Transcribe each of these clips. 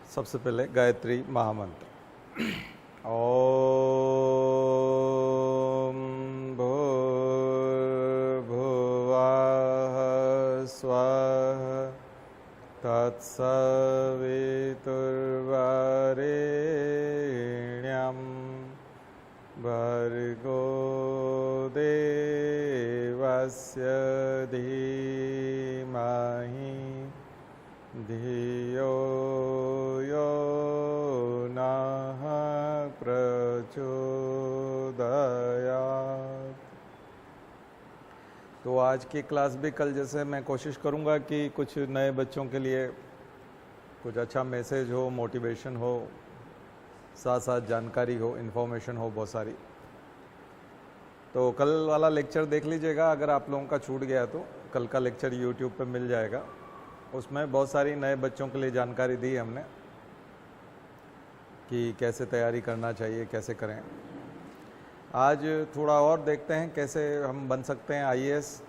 सबसे पहले गायत्री महामंत्र। ओम भूर्भुवः स्वः तत्सवितुर्वरेण्यं भर्गो देवस्य धीमहि धियो यो नः प्रचोदयात्। तो आज की क्लास भी कल जैसे मैं कोशिश करूंगा कि कुछ नए बच्चों के लिए कुछ अच्छा मैसेज हो, मोटिवेशन हो, साथ साथ जानकारी हो, इन्फॉर्मेशन हो बहुत सारी। तो कल वाला लेक्चर देख लीजिएगा, अगर आप लोगों का छूट गया तो कल का लेक्चर यूट्यूब पे मिल जाएगा। उसमें बहुत सारी नए बच्चों के लिए जानकारी दी हमने कि कैसे तैयारी करना चाहिए, कैसे करें। आज थोड़ा और देखते हैं कैसे हम बन सकते हैं आईएएस,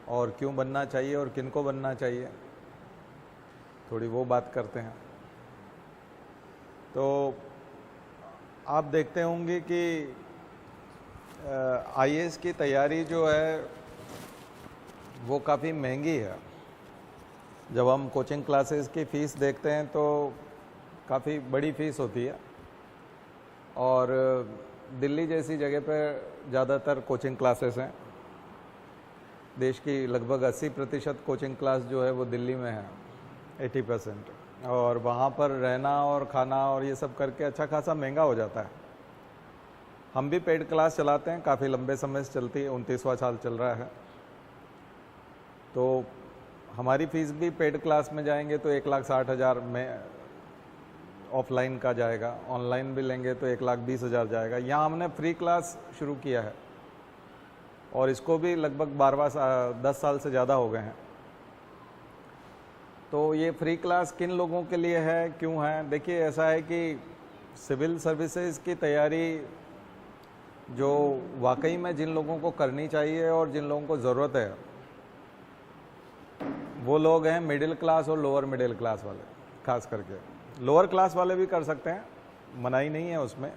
और क्यों बनना चाहिए और किनको बनना चाहिए, थोड़ी वो बात करते हैं। तो आप देखते होंगे कि आईएएस की तैयारी जो है वो काफ़ी महंगी है। जब हम कोचिंग क्लासेस की फ़ीस देखते हैं तो काफ़ी बड़ी फ़ीस होती है, और दिल्ली जैसी जगह पर ज़्यादातर कोचिंग क्लासेस हैं। देश की लगभग 80% कोचिंग क्लास जो है वो दिल्ली में है, 80%, और वहाँ पर रहना और खाना और ये सब करके अच्छा खासा महंगा हो जाता है। हम भी पेड क्लास चलाते हैं, काफ़ी लंबे समय से चलती है, 29वां साल चल रहा है। तो हमारी फ़ीस भी पेड क्लास में जाएंगे तो 1,60,000 में ऑफलाइन का जाएगा, ऑनलाइन भी लेंगे तो 1,20,000 जाएगा। यहाँ हमने फ्री क्लास शुरू किया है और इसको भी लगभग 10 साल से ज़्यादा हो गए हैं। तो ये फ्री क्लास किन लोगों के लिए है, क्यों है? देखिए, ऐसा है कि सिविल सर्विसेज की तैयारी जो वाकई में जिन लोगों को करनी चाहिए और जिन लोगों को ज़रूरत है, वो लोग हैं मिडिल क्लास और लोअर मिडिल क्लास वाले। खास करके लोअर क्लास वाले भी कर सकते हैं, मनाही नहीं है उसमें,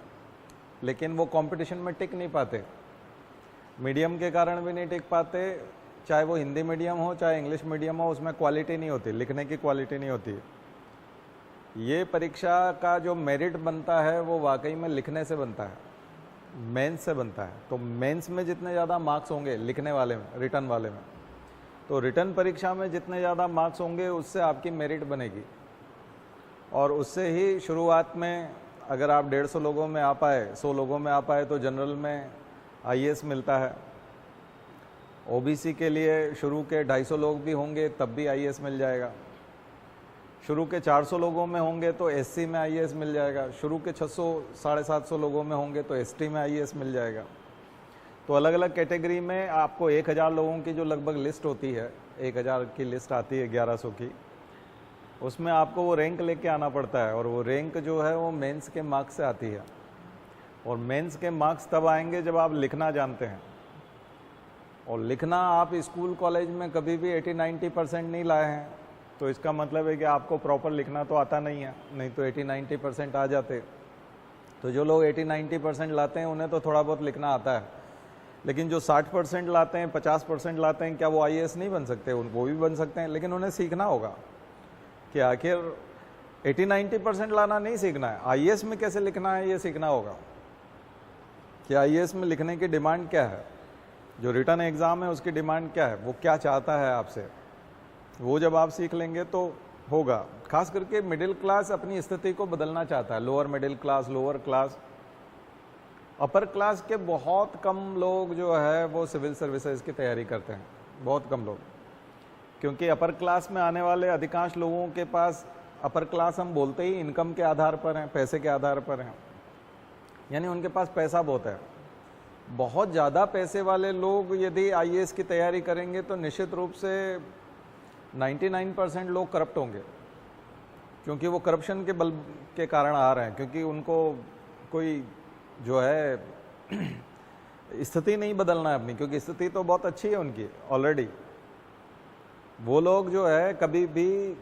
लेकिन वो कंपटीशन में टिक नहीं पाते, मीडियम के कारण भी नहीं टिक पाते। चाहे वो हिंदी मीडियम हो चाहे इंग्लिश मीडियम हो, उसमें क्वालिटी नहीं होती, लिखने की क्वालिटी नहीं होती। ये परीक्षा का जो मेरिट बनता है वो वाकई में लिखने से बनता है, मेंस से बनता है। तो मेंस में जितने ज़्यादा मार्क्स होंगे लिखने वाले में, रिटर्न वाले में, तो रिटर्न परीक्षा में जितने ज़्यादा मार्क्स होंगे उससे आपकी मेरिट बनेगी, और उससे ही शुरुआत में अगर आप 150 लोगों में आ पाए, 100 लोगों में आ पाए, तो जनरल में आईएएस मिलता है। ओबीसी के लिए शुरू के 250 लोग भी होंगे तब भी आईएएस मिल जाएगा। शुरू के 400 लोगों में होंगे तो एससी में आईएएस मिल जाएगा। शुरू के 600 750 लोगों में होंगे तो एसटी में आईएएस मिल जाएगा। तो अलग अलग कैटेगरी में आपको 1000 लोगों की जो लगभग लिस्ट होती है, 1000 की लिस्ट आती है 1100 की, उसमें आपको वो रैंक लेके आना पड़ता है, और वो रैंक जो है वो मेंस के मार्क्स से आती है। और मेंस के मार्क्स तब आएंगे जब आप लिखना जानते हैं, और लिखना आप स्कूल कॉलेज में कभी भी 80-90% नहीं लाए हैं तो इसका मतलब है कि आपको प्रॉपर लिखना तो आता नहीं है, नहीं तो 80-90% आ जाते। तो जो लोग 80-90% लाते हैं उन्हें तो थोड़ा बहुत लिखना आता है, लेकिन जो 60% लाते हैं, 50% लाते हैं, क्या वो आईएएस नहीं बन सकते? वो भी बन सकते हैं, लेकिन उन्हें सीखना होगा कि आखिर 80-90% लाना नहीं सीखना है, आईएएस में कैसे लिखना है ये सीखना होगा कि आईएएस में लिखने की डिमांड क्या है, जो रिटर्न एग्ज़ाम है उसकी डिमांड क्या है, वो क्या चाहता है आपसे। वो जब आप सीख लेंगे तो होगा। खास करके मिडिल क्लास अपनी स्थिति को बदलना चाहता है, lower middle class, lower class. Upper class के बहुत कम लोग जो है वो सिविल सर्विसेज की तैयारी करते हैं, बहुत कम लोग, क्योंकि अपर क्लास में आने वाले अधिकांश लोगों के पास, अपर क्लास हम बोलते ही इनकम के आधार पर हैं, पैसे के आधार पर हैं, यानी उनके पास पैसा बहुत है। बहुत ज़्यादा पैसे वाले लोग यदि आईएएस की तैयारी करेंगे तो निश्चित रूप से 99% लोग करप्ट होंगे, क्योंकि वो करप्शन के बल के कारण आ रहे हैं, क्योंकि उनको कोई जो है स्थिति नहीं बदलना है अपनी, क्योंकि स्थिति तो बहुत अच्छी है उनकी ऑलरेडी। वो लोग जो है कभी भी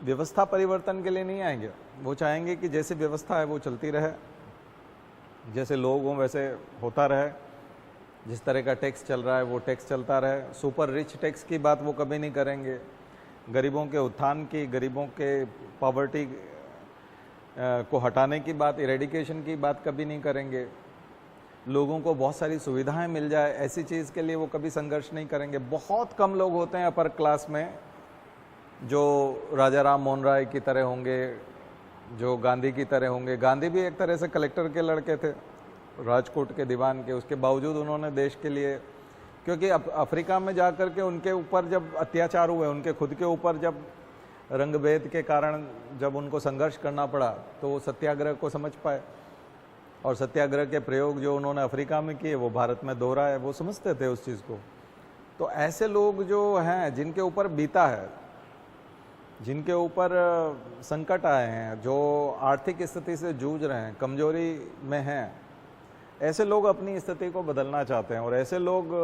व्यवस्था परिवर्तन के लिए नहीं आएंगे, वो चाहेंगे कि जैसे व्यवस्था है वो चलती रहे, जैसे लोग हों वैसे होता रहे, जिस तरह का टैक्स चल रहा है वो टैक्स चलता रहे। सुपर रिच टैक्स की बात वो कभी नहीं करेंगे, गरीबों के उत्थान की, गरीबों के पॉवर्टी को हटाने की बात, इरेडिकेशन की बात कभी नहीं करेंगे। लोगों को बहुत सारी सुविधाएं मिल जाए ऐसी चीज़ के लिए वो कभी संघर्ष नहीं करेंगे। बहुत कम लोग होते हैं अपर क्लास में जो राजा राम मोहन राय की तरह होंगे, जो गांधी की तरह होंगे। गांधी भी एक तरह से कलेक्टर के लड़के थे, राजकोट के दीवान के, उसके बावजूद उन्होंने देश के लिए, क्योंकि अफ्रीका में जा कर के उनके ऊपर जब अत्याचार हुए, उनके खुद के ऊपर जब रंगभेद के कारण जब उनको संघर्ष करना पड़ा तो वो सत्याग्रह को समझ पाए, और सत्याग्रह के प्रयोग जो उन्होंने अफ्रीका में किए वो भारत में दोहराए, वो समझते थे उस चीज़ को। तो ऐसे लोग जो हैं जिनके ऊपर बीता है, जिनके ऊपर संकट आए हैं, जो आर्थिक स्थिति से जूझ रहे हैं, कमजोरी में हैं, ऐसे लोग अपनी स्थिति को बदलना चाहते हैं, और ऐसे लोग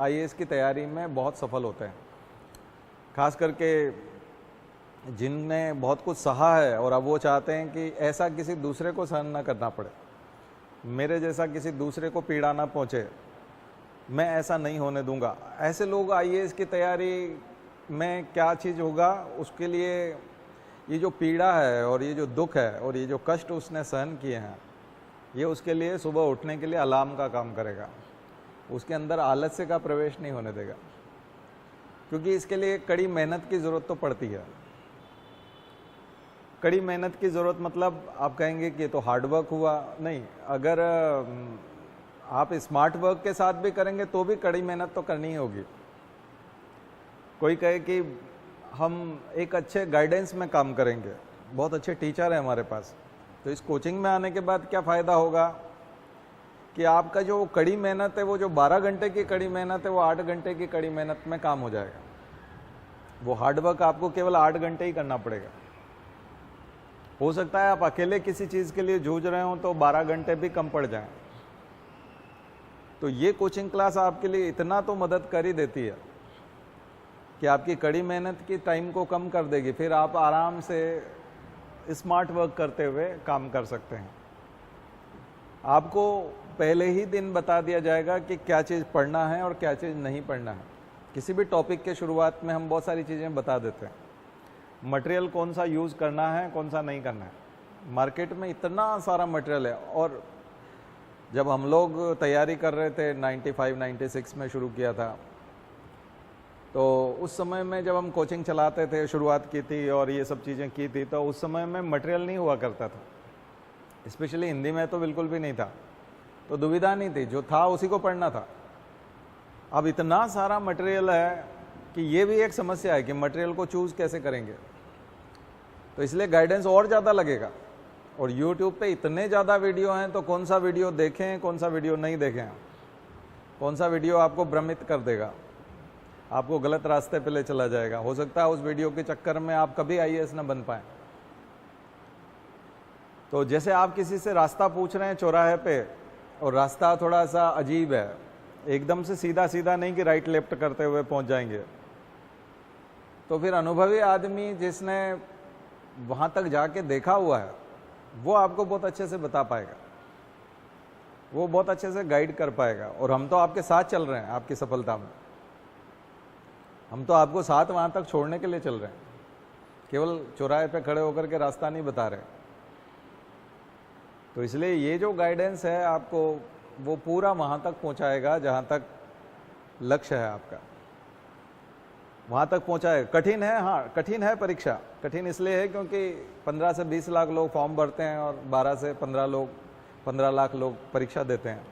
आईएएस की तैयारी में बहुत सफल होते हैं। खास करके जिनने बहुत कुछ सहा है और अब वो चाहते हैं कि ऐसा किसी दूसरे को सहन ना करना पड़े, मेरे जैसा किसी दूसरे को पीड़ा ना पहुँचे, मैं ऐसा नहीं होने दूंगा। ऐसे लोग आईएएस की तैयारी में क्या चीज़ होगा, उसके लिए ये जो पीड़ा है और ये जो दुख है और ये जो कष्ट उसने सहन किए हैं, ये उसके लिए सुबह उठने के लिए अलार्म का काम करेगा। उसके अंदर आलस्य का प्रवेश नहीं होने देगा, क्योंकि इसके लिए कड़ी मेहनत की ज़रूरत तो पड़ती है। कड़ी मेहनत की ज़रूरत मतलब आप कहेंगे कि तो हार्ड वर्क हुआ, नहीं। अगर आप स्मार्ट वर्क के साथ भी करेंगे तो भी कड़ी मेहनत तो करनी ही होगी। कोई कहे कि हम एक अच्छे गाइडेंस में काम करेंगे, बहुत अच्छे टीचर हैं हमारे पास, तो इस कोचिंग में आने के बाद क्या फ़ायदा होगा कि आपका जो कड़ी मेहनत है, वो जो 12 घंटे की कड़ी मेहनत है, वो 8 घंटे की कड़ी मेहनत में काम हो जाएगा। वो हार्ड वर्क आपको केवल 8 घंटे ही करना पड़ेगा। हो सकता है आप अकेले किसी चीज़ के लिए जूझ रहे हो तो 12 घंटे भी कम पड़ जाएं। तो ये कोचिंग क्लास आपके लिए इतना तो मदद कर ही देती है कि आपकी कड़ी मेहनत की टाइम को कम कर देगी, फिर आप आराम से स्मार्ट वर्क करते हुए काम कर सकते हैं। आपको पहले ही दिन बता दिया जाएगा कि क्या चीज़ पढ़ना है और क्या चीज़ नहीं पढ़ना है। किसी भी टॉपिक के शुरुआत में हम बहुत सारी चीज़ें बता देते हैं। मटेरियल कौन सा यूज़ करना है, कौन सा नहीं करना है। मार्केट में इतना सारा मटेरियल है, और जब हम लोग तैयारी कर रहे थे 95-96 में शुरू किया था, तो उस समय में जब हम कोचिंग चलाते थे, शुरुआत की थी और ये सब चीज़ें की थी, तो उस समय में मटेरियल नहीं हुआ करता था, स्पेशली हिंदी में तो बिल्कुल भी नहीं था। तो दुविधा नहीं थी, जो था उसी को पढ़ना था। अब इतना सारा मटेरियल है कि ये भी एक समस्या है कि मटेरियल को चूज़ कैसे करेंगे। तो इसलिए गाइडेंस और ज़्यादा लगेगा, और YouTube पे इतने ज़्यादा वीडियो हैं, तो कौन सा वीडियो देखें, कौन सा वीडियो नहीं देखें, कौन सा वीडियो आपको भ्रमित कर देगा, आपको गलत रास्ते पे ले चला जाएगा। हो सकता है उस वीडियो के चक्कर में आप कभी आईएएस ना बन पाए। तो जैसे आप किसी से रास्ता पूछ रहे हैं चौराहे पे, और रास्ता थोड़ा सा अजीब है, एकदम से सीधा सीधा नहीं कि राइट लेफ्ट करते हुए पहुंच जाएंगे, तो फिर अनुभवी आदमी जिसने वहाँ तक जाके देखा हुआ है, वो आपको बहुत अच्छे से बता पाएगा, वो बहुत अच्छे से गाइड कर पाएगा। और हम तो आपके साथ चल रहे हैं आपकी सफलता में, हम तो आपको साथ वहाँ तक छोड़ने के लिए चल रहे हैं, केवल चौराहे पे खड़े होकर के रास्ता नहीं बता रहे। तो इसलिए ये जो गाइडेंस है आपको वो पूरा वहाँ तक पहुँचाएगा जहाँ तक लक्ष्य है आपका, वहाँ तक पहुँचाएगा। कठिन है, हाँ कठिन है परीक्षा। कठिन इसलिए है क्योंकि 15 से 20 लाख लोग फॉर्म भरते हैं और 12 से 15 लाख लोग परीक्षा देते हैं।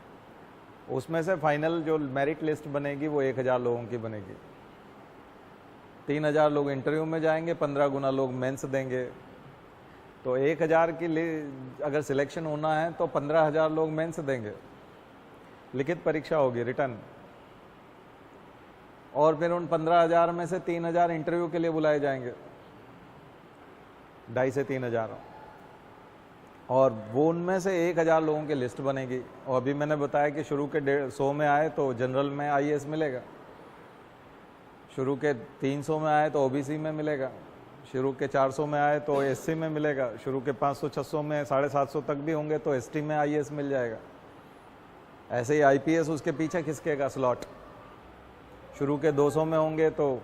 उसमें से फाइनल जो मेरिट लिस्ट बनेगी वो 1000 लोगों की बनेगी। 3000 लोग इंटरव्यू में जाएंगे, 15 गुना लोग मेंस देंगे। तो 1000 की अगर सिलेक्शन होना है तो 15,000 लोग मेंस देंगे, लिखित परीक्षा होगी, रिटर्न। और फिर उन 15,000 में से 3,000 इंटरव्यू के लिए बुलाए जाएंगे, 2.5 से 3,000, और वो उनमें से 1,000 लोगों की लिस्ट बनेगी। और अभी मैंने बताया कि शुरू के 150 में आए तो जनरल में आईएएस मिलेगा, शुरू के 300 में आए तो ओबीसी में मिलेगा, शुरू के 400 में आए तो एससी में मिलेगा, शुरू के 500-600 में 750 तक भी होंगे तो एसटी में आईएएस मिल जाएगा। ऐसे ही आईपीएस उसके पीछे खिसकेगा स्लॉट, शुरू के 200 में होंगे तो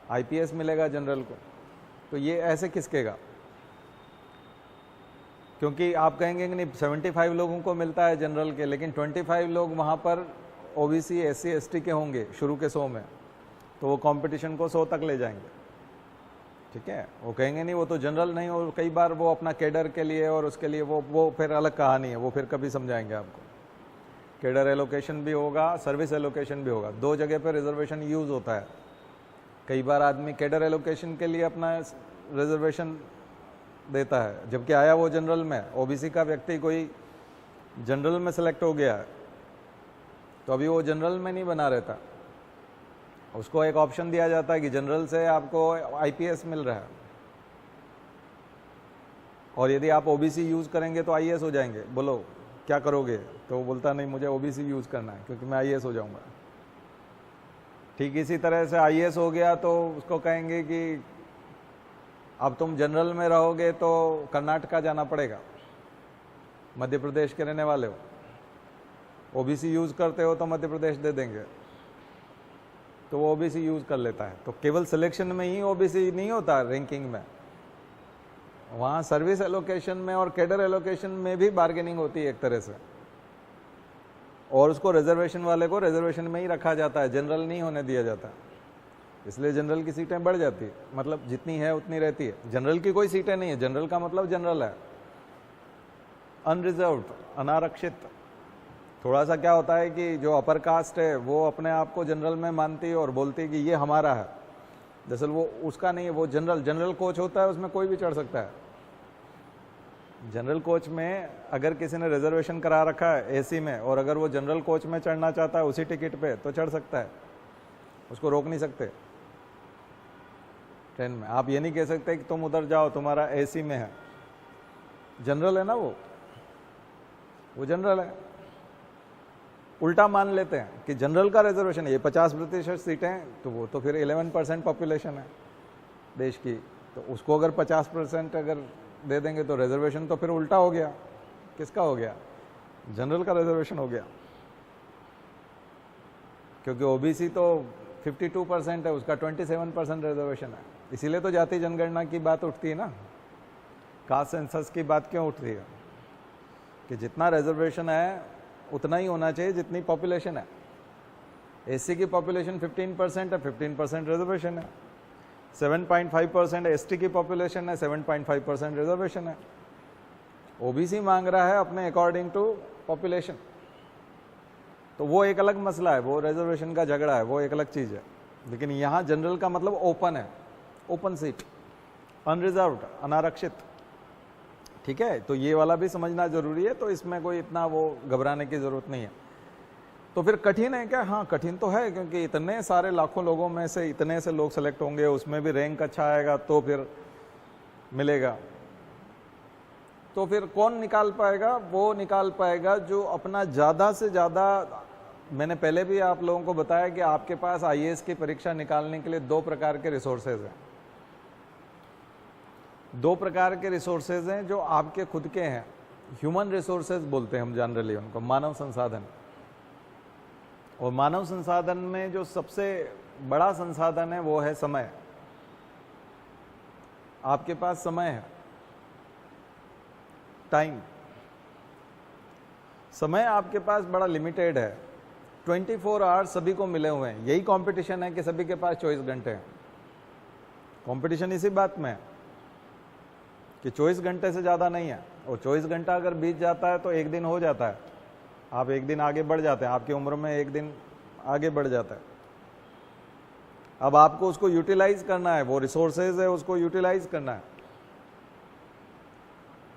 आईपीएस मिलेगा जनरल को, तो ये ऐसे खिसकेगा। क्योंकि आप कहेंगे कि नहीं 75 लोगों को मिलता है जनरल के, लेकिन 25 लोग वहाँ पर ओबीसी एससी एसटी के होंगे शुरू के 100 में, तो वो कंपटीशन को 100 तक ले जाएंगे। ठीक है, वो कहेंगे नहीं वो तो जनरल नहीं, और कई बार वो अपना कैडर के लिए और उसके लिए वो फिर अलग कहानी है, वो फिर कभी समझाएंगे आपको। कैडर एलोकेशन भी होगा, सर्विस एलोकेशन भी होगा, 2 जगह पर रिजर्वेशन यूज होता है। कई बार आदमी कैडर एलोकेशन के लिए अपना रिजर्वेशन देता है, जबकि आया वो जनरल में। ओबीसी का व्यक्ति कोई जनरल में सेलेक्ट हो गया है तो अभी वो जनरल में नहीं बना रहता, उसको एक ऑप्शन दिया जाता है कि जनरल से आपको आईपीएस मिल रहा है, और यदि आप ओबीसी यूज करेंगे तो आईएएस हो जाएंगे। बोलो क्या करोगे? तो वो बोलता नहीं मुझे ओबीसी यूज करना है क्योंकि मैं आईएएस हो जाऊंगा। ठीक इसी तरह से आईएएस हो गया तो उसको कहेंगे कि अब तुम जनरल में रहोगे तो कर्नाटका जाना पड़ेगा, मध्य प्रदेश के रहने वाले हो, ओबीसी यूज करते हो तो मध्य प्रदेश दे देंगे, तो वो ओबीसी यूज कर लेता है। तो केवल सिलेक्शन में ही ओबीसी नहीं होता रैंकिंग में, वहाँ सर्विस एलोकेशन में और कैडर एलोकेशन में भी बार्गेनिंग होती है एक तरह से, और उसको रिजर्वेशन वाले को रिजर्वेशन में ही रखा जाता है, जनरल नहीं होने दिया जाता। इसलिए जनरल की सीटें बढ़ जाती है, मतलब जितनी है उतनी रहती है। जनरल की कोई सीटें नहीं है, जनरल का मतलब जनरल है, अनरिजर्व्ड, अनारक्षित। थोड़ा सा क्या होता है कि जो अपर कास्ट है वो अपने आप को जनरल में मानती है और बोलती है कि ये हमारा है, दरअसल वो उसका नहीं है, वो जनरल कोच होता है, उसमें कोई भी चढ़ सकता है। जनरल कोच में अगर किसी ने रिजर्वेशन करा रखा है एसी में, और अगर वो जनरल कोच में चढ़ना चाहता है उसी टिकट पे, तो चढ़ सकता है, उसको रोक नहीं सकते। ट्रेन में आप ये नहीं कह सकते कि तुम उधर जाओ तुम्हारा एसी में है, जनरल है ना, वो जनरल है। उल्टा मान लेते हैं कि जनरल का रिजर्वेशन है, ये 50% सीटें, तो वो तो फिर 11% पॉपुलेशन है देश की, तो उसको अगर 50% अगर दे देंगे तो रिजर्वेशन तो फिर उल्टा हो गया। किसका हो गया? जनरल का रिजर्वेशन हो गया, क्योंकि ओबीसी तो 52% है, उसका 27% रिजर्वेशन है। इसीलिए तो जाति जनगणना की बात उठती है ना, कास्ट सेंसस की बात क्यों उठती है कि जितना रिजर्वेशन है उतना ही होना चाहिए जितनी पॉपुलेशन है। एससी की पॉपुलेशन 15% है, 15% रिजर्वेशन है। 7.5% एसटी की पॉपुलेशन है, 7.5% रिजर्वेशन है। ओबीसी मांग रहा है अपने अकॉर्डिंग टू पॉपुलेशन, तो वो एक अलग मसला है, वो रिजर्वेशन का झगड़ा है, वो एक अलग चीज है। लेकिन यहाँ जनरल का मतलब ओपन है, ओपन सीट, अनरिजर्व्ड, अनारक्षित। ठीक है, तो ये वाला भी समझना जरूरी है, तो इसमें कोई इतना वो घबराने की जरूरत नहीं है। तो फिर कठिन है क्या? हाँ कठिन तो है, क्योंकि इतने सारे लाखों लोगों में से इतने से लोग सेलेक्ट होंगे, उसमें भी रैंक अच्छा आएगा तो फिर मिलेगा। तो फिर कौन निकाल पाएगा? वो निकाल पाएगा जो अपना ज्यादा से ज्यादा, मैंने पहले भी आप लोगों को बताया कि आपके पास आईएएस की परीक्षा निकालने के लिए 2 प्रकार के रिसोर्सेज हैं। 2 प्रकार के रिसोर्सेज हैं जो आपके खुद के हैं। ह्यूमन रिसोर्सेज बोलते हैं हम जनरली उनको, मानव संसाधन। और मानव संसाधन में जो सबसे बड़ा संसाधन है वो है समय। आपके पास समय है, टाइम। समय आपके पास बड़ा लिमिटेड है, 24 आवर्स सभी को मिले हुए हैं। यही कंपटीशन है कि सभी के पास 24 घंटे हैं। कंपटीशन इसी बात में है कि 24 घंटे से ज़्यादा नहीं है, और 24 घंटा अगर बीत जाता है तो एक दिन हो जाता है, आप एक दिन आगे बढ़ जाते हैं, आपकी उम्र में एक दिन आगे बढ़ जाता है। अब आपको उसको यूटिलाइज करना है, वो रिसोर्सेज है उसको यूटिलाइज करना है,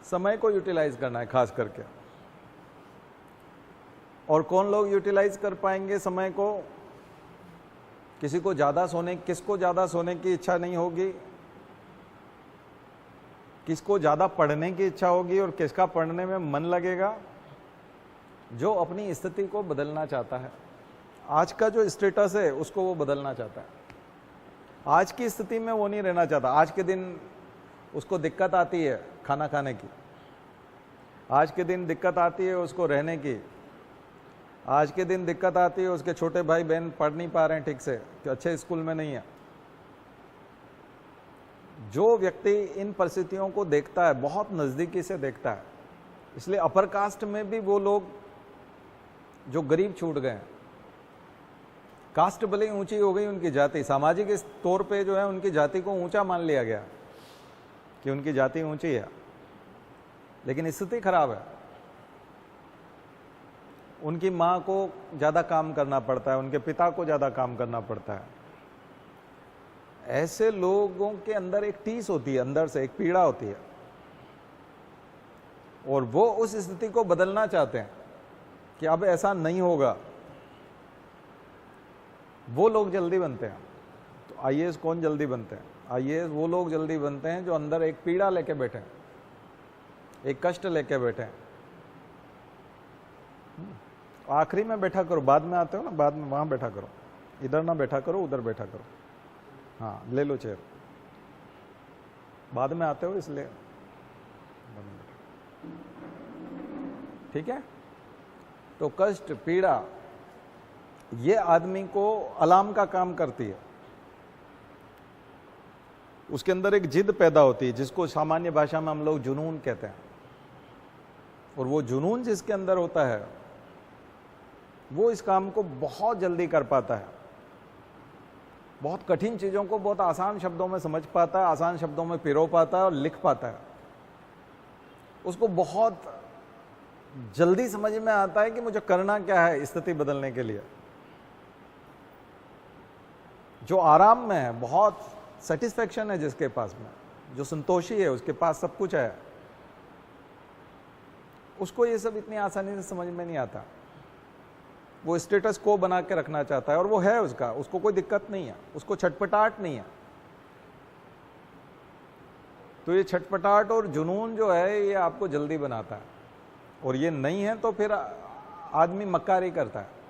समय को यूटिलाइज करना है खास करके। और कौन लोग यूटिलाइज कर पाएंगे समय को? किसको ज्यादा सोने की इच्छा नहीं होगी, किसको ज्यादा पढ़ने की इच्छा होगी और किसका पढ़ने में मन लगेगा? जो अपनी स्थिति को बदलना चाहता है, आज का जो स्टेटस है उसको वो बदलना चाहता है। आज की स्थिति में वो नहीं रहना चाहता। आज के दिन उसको दिक्कत आती है खाना खाने की, आज के दिन दिक्कत आती है उसको रहने की, आज के दिन दिक्कत आती है उसके छोटे भाई बहन पढ़ नहीं पा रहे हैं ठीक से, कि अच्छे स्कूल में नहीं है। जो व्यक्ति इन परिस्थितियों को देखता है, बहुत नज़दीकी से देखता है, इसलिए अपर कास्ट में भी वो लोग जो गरीब छूट गए हैं, कास्ट भले ऊंची हो गई उनकी जाति, सामाजिक इस तौर पे जो है उनकी जाति को ऊंचा मान लिया गया कि उनकी जाति ऊंची है, लेकिन स्थिति खराब है। उनकी माँ को ज़्यादा काम करना पड़ता है, उनके पिता को ज़्यादा काम करना पड़ता है। ऐसे लोगों के अंदर एक टीस होती है, अंदर से एक पीड़ा होती है, और वो उस स्थिति को बदलना चाहते हैं कि अब ऐसा नहीं होगा। वो लोग जल्दी बनते हैं। तो आईएएस कौन जल्दी बनते हैं? आईएएस वो लोग जल्दी बनते हैं जो अंदर एक पीड़ा लेके बैठे हैं, एक कष्ट लेके बैठे हैं। आखिरी में बैठा करो, बाद में आते हो ना, बाद में वहां बैठा करो, इधर ना बैठा करो, उधर बैठा करो। हाँ, ले लो चेयर, बाद में आते हो इसलिए। ठीक है? तो कष्ट, पीड़ा, ये आदमी को अलार्म का काम करती है। उसके अंदर एक जिद पैदा होती है, जिसको सामान्य भाषा में हम लोग जुनून कहते हैं। और वो जुनून जिसके अंदर होता है, वो इस काम को बहुत जल्दी कर पाता है, बहुत कठिन चीजों को बहुत आसान शब्दों में समझ पाता है, आसान शब्दों में पिरो पाता है और लिख पाता है। उसको बहुत जल्दी समझ में आता है कि मुझे करना क्या है स्थिति बदलने के लिए। जो आराम में है, बहुत सेटिस्फेक्शन है जिसके पास में, जो संतोषी है, उसके पास सब कुछ है, उसको ये सब इतनी आसानी से समझ में नहीं आता। वो स्टेटस को बना के रखना चाहता है, और वो है उसका, उसको कोई दिक्कत नहीं है, उसको छटपटाहट नहीं है। तो ये छटपटाहट और जुनून जो है, ये आपको जल्दी बनाता है। और ये नहीं है तो फिर आदमी मक्कारी करता है,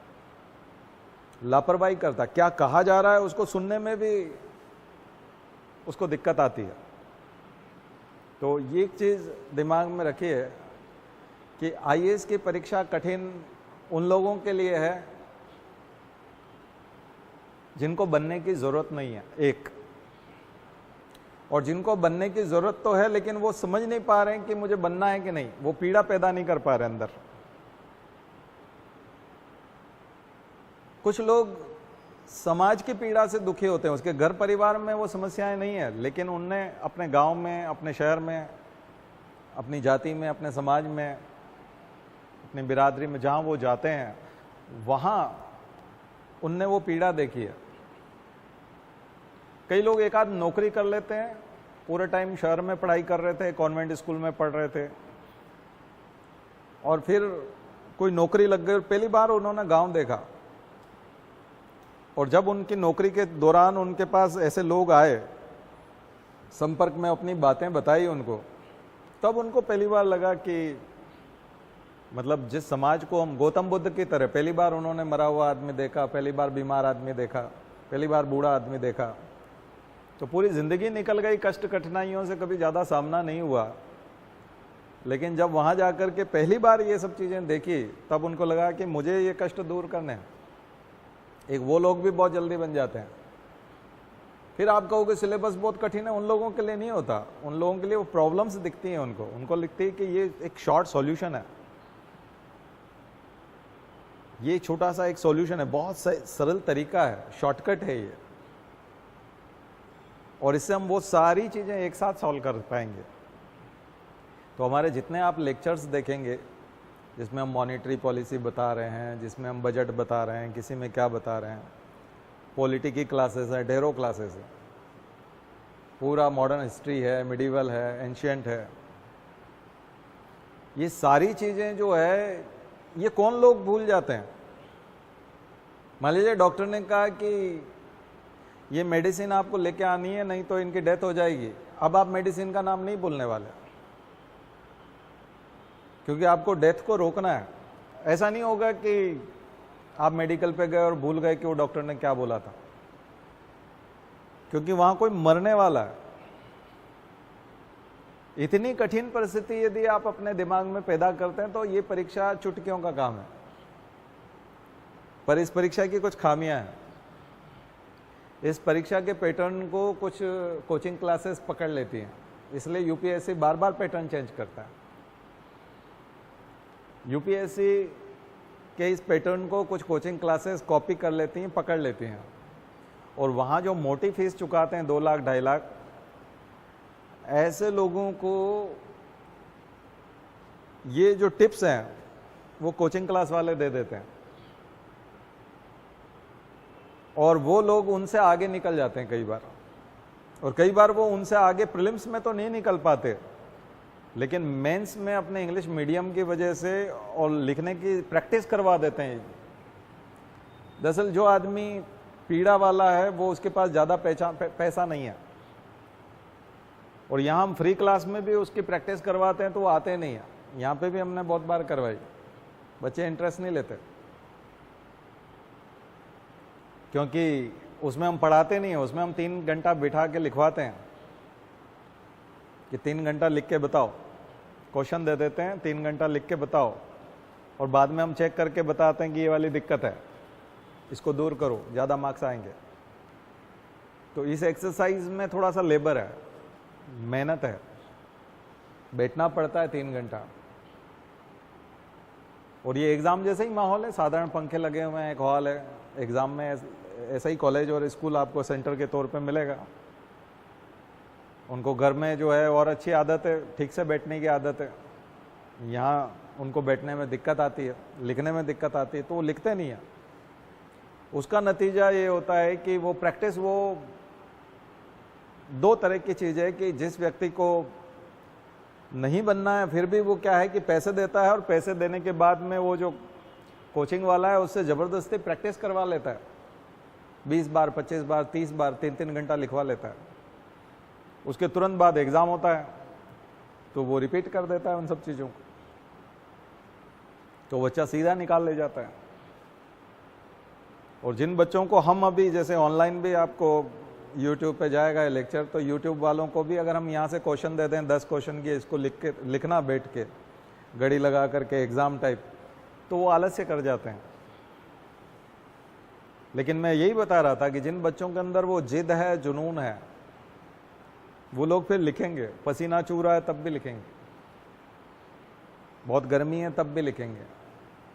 लापरवाही करता है। क्या कहा जा रहा है उसको सुनने में भी उसको दिक्कत आती है। तो ये चीज दिमाग में रखिए कि आईएएस की परीक्षा कठिन उन लोगों के लिए है जिनको बनने की जरूरत नहीं है, एक, और जिनको बनने की जरूरत तो है लेकिन वो समझ नहीं पा रहे हैं कि मुझे बनना है कि नहीं, वो पीड़ा पैदा नहीं कर पा रहे अंदर। कुछ लोग समाज की पीड़ा से दुखी होते हैं, उसके घर परिवार में वो समस्याएं नहीं है, लेकिन उनने अपने गांव में, अपने शहर में, अपनी जाति में, अपने समाज में, अपनी बिरादरी में, जहां वो जाते हैं, वहां उनने वो पीड़ा देखी है। कई लोग एक आध नौकरी कर लेते हैं, पूरे टाइम शहर में पढ़ाई कर रहे थे, कॉन्वेंट स्कूल में पढ़ रहे थे, और फिर कोई नौकरी लग गई, पहली बार उन्होंने गांव देखा। और जब उनकी नौकरी के दौरान उनके पास ऐसे लोग आए, संपर्क में अपनी बातें बताई उनको, तब उनको पहली बार लगा कि मतलब जिस समाज को हम गौतम बुद्ध की तरह, पहली बार उन्होंने मरा हुआ आदमी देखा, पहली बार बीमार आदमी देखा, पहली बार बूढ़ा आदमी देखा। तो पूरी जिंदगी निकल गई, कष्ट कठिनाइयों से कभी ज्यादा सामना नहीं हुआ, लेकिन जब वहां जाकर के पहली बार ये सब चीजें देखी, तब उनको लगा कि मुझे ये कष्ट दूर करने हैं। एक वो लोग भी बहुत जल्दी बन जाते हैं। फिर आप कहोगे सिलेबस बहुत कठिन है, उन लोगों के लिए नहीं होता। उन लोगों के लिए वो प्रॉब्लम्स दिखती हैं उनको लिखती है कि ये एक शॉर्ट सॉल्यूशन है, ये छोटा सा एक सॉल्यूशन है, बहुत सरल तरीका है, शॉर्टकट है ये, और इससे हम वो सारी चीजें एक साथ सॉल्व कर पाएंगे। तो हमारे जितने आप लेक्चर्स देखेंगे, जिसमें हम मॉनेटरी पॉलिसी बता रहे हैं, जिसमें हम बजट बता रहे हैं, किसी में क्या बता रहे हैं, पॉलिटी की क्लासेस है, ढेरों क्लासेस है, पूरा मॉडर्न हिस्ट्री है, मिडिवल है, एंशियंट है, ये सारी चीजें जो है, ये कौन लोग भूल जाते हैं। मान लीजिए डॉक्टर ने कहा कि ये मेडिसिन आपको लेके आनी है, नहीं तो इनकी डेथ हो जाएगी। अब आप मेडिसिन का नाम नहीं बोलने वाले, क्योंकि आपको डेथ को रोकना है। ऐसा नहीं होगा कि आप मेडिकल पे गए और भूल गए कि वो डॉक्टर ने क्या बोला था, क्योंकि वहां कोई मरने वाला है। इतनी कठिन परिस्थिति यदि आप अपने दिमाग में पैदा करते हैं तो ये परीक्षा चुटकियों का काम है। पर इस परीक्षा की कुछ खामियां हैं। इस परीक्षा के पैटर्न को कुछ कोचिंग क्लासेस पकड़ लेती हैं, इसलिए यूपीएससी बार बार पैटर्न चेंज करता है। यूपीएससी के इस पैटर्न को कुछ कोचिंग क्लासेस कॉपी कर लेती हैं, पकड़ लेती हैं, और वहाँ जो मोटी फीस चुकाते हैं 2 लाख 2.5 लाख, ऐसे लोगों को ये जो टिप्स हैं वो कोचिंग क्लास वाले दे देते हैं, और वो लोग उनसे आगे निकल जाते हैं कई बार। और कई बार वो उनसे आगे प्रीलिम्स में तो नहीं निकल पाते, लेकिन मेंस में अपने इंग्लिश मीडियम की वजह से और लिखने की प्रैक्टिस करवा देते हैं। दरअसल जो आदमी पीड़ा वाला है वो उसके पास ज़्यादा पैसा नहीं है, और यहाँ हम फ्री क्लास में भी उसकी प्रैक्टिस करवाते हैं तो वो आते नहीं है। यहाँ पे भी हमने बहुत बार करवाई, बच्चे इंटरेस्ट नहीं लेते, क्योंकि उसमें हम पढ़ाते नहीं हैं, उसमें हम 3 घंटा बिठा के लिखवाते हैं कि 3 घंटा लिख के बताओ, क्वेश्चन दे देते हैं 3 घंटा लिख के बताओ, और बाद में हम चेक करके बताते हैं कि ये वाली दिक्कत है, इसको दूर करो, ज़्यादा मार्क्स आएंगे। तो इस एक्सरसाइज में थोड़ा सा लेबर है, मेहनत है, बैठना पड़ता है 3 घंटा। और ये एग्ज़ाम जैसे ही माहौल है, साधारण पंखे लगे हुए हैं, एक हॉल है, एग्ज़ाम में ऐसा ही कॉलेज और स्कूल आपको सेंटर के तौर पे मिलेगा। उनको घर में जो है और अच्छी आदत है, ठीक से बैठने की आदत है, यहाँ उनको बैठने में दिक्कत आती है, लिखने में दिक्कत आती है, तो वो लिखते नहीं है। उसका नतीजा ये होता है कि वो प्रैक्टिस, वो 2 तरह की चीज़ है कि जिस व्यक्ति को नहीं बनना है फिर भी वो क्या है कि पैसे देता है, और पैसे देने के बाद में वो जो कोचिंग वाला है उससे ज़बरदस्ती प्रैक्टिस करवा लेता है, 20 बार 25 बार 30 बार 3-3 घंटा लिखवा लेता है। उसके तुरंत बाद एग्ज़ाम होता है तो वो रिपीट कर देता है उन सब चीज़ों को, तो बच्चा सीधा निकाल ले जाता है। और जिन बच्चों को हम अभी, जैसे ऑनलाइन भी आपको यूट्यूब पे जाएगा लेक्चर, तो यूट्यूब वालों को भी अगर हम यहाँ से क्वेश्चन दे दें 10 क्वेश्चन की, इसको लिखना बैठ के घड़ी लगा करके एग्ज़ाम टाइप, तो वो आलस्य कर जाते हैं। लेकिन मैं यही बता रहा था कि जिन बच्चों के अंदर वो जिद है, जुनून है, वो लोग फिर लिखेंगे। पसीना चू रहा है तब भी लिखेंगे, बहुत गर्मी है तब भी लिखेंगे,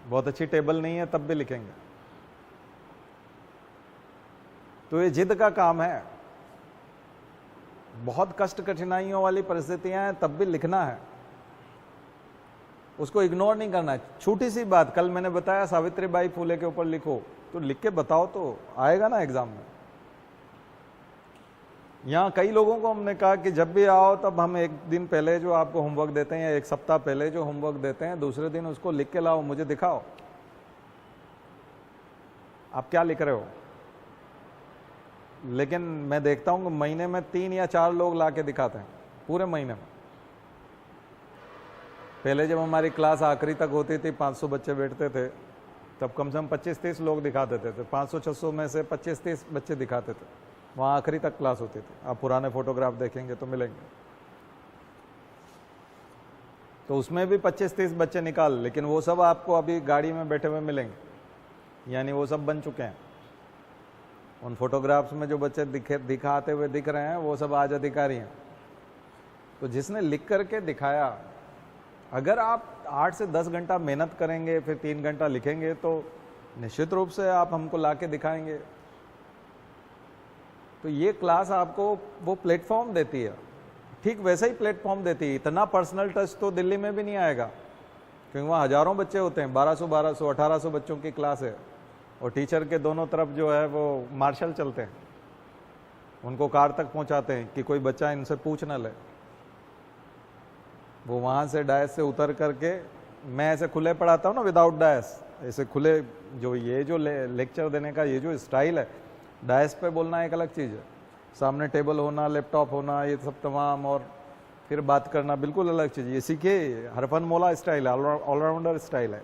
बहुत अच्छी टेबल नहीं है तब भी लिखेंगे। तो ये जिद का काम है, बहुत कष्ट कठिनाइयों वाली परिस्थितियां हैं तब भी लिखना है, उसको इग्नोर नहीं करना है। छोटी सी बात, कल मैंने बताया सावित्रीबाई फुले के ऊपर लिखो, तो लिख के बताओ तो आएगा ना एग्जाम में। यहाँ कई लोगों को हमने कहा कि जब भी आओ तब हम 1 दिन पहले जो आपको होमवर्क देते हैं या 1 सप्ताह पहले जो होमवर्क देते हैं, दूसरे दिन उसको लिख के लाओ, मुझे दिखाओ आप क्या लिख रहे हो। लेकिन मैं देखता हूँ महीने में 3 या 4 लोग ला के दिखाते हैं पूरे महीने में। पहले जब हमारी क्लास आखिरी तक होती थी, 500 बच्चे बैठते थे, तब कम से कम 25-30 लोग दिखा देते थे। 500-600 में से 25-30 बच्चे दिखाते थे, वहाँ आखिरी तक क्लास होती थी। आप पुराने फोटोग्राफ देखेंगे तो मिलेंगे, तो उसमें भी 25-30 बच्चे निकाल, लेकिन वो सब आपको अभी गाड़ी में बैठे हुए मिलेंगे, यानी वो सब बन चुके हैं। उन फोटोग्राफ्स में जो बच्चे दिखाते हुए दिख रहे हैं वो सब आज अधिकारी हैं। तो जिसने लिख करके दिखाया, अगर आप 8 से 10 घंटा मेहनत करेंगे, फिर 3 घंटा लिखेंगे, तो निश्चित रूप से आप हमको ला के दिखाएंगे। तो ये क्लास आपको वो प्लेटफॉर्म देती है, ठीक वैसे ही प्लेटफॉर्म देती है। इतना पर्सनल टच तो दिल्ली में भी नहीं आएगा, क्योंकि वहाँ हज़ारों बच्चे होते हैं, 1200, 1800 बच्चों की क्लास है, और टीचर के दोनों तरफ जो है वो मार्शल चलते हैं, उनको कार तक पहुँचाते हैं कि कोई बच्चा इनसे पूछ ना ले। वो वहाँ से डायस से उतर करके, मैं ऐसे खुले पढ़ाता हूँ ना, विदाउट डायस, ऐसे खुले, जो ये जो लेक्चर देने का ये जो स्टाइल है, डायस पे बोलना एक अलग चीज़ है, सामने टेबल होना, लैपटॉप होना, ये सब तमाम, और फिर बात करना बिल्कुल अलग चीज़। ये सीखे, हरफनमौला स्टाइल है, ऑलराउंडर स्टाइल है,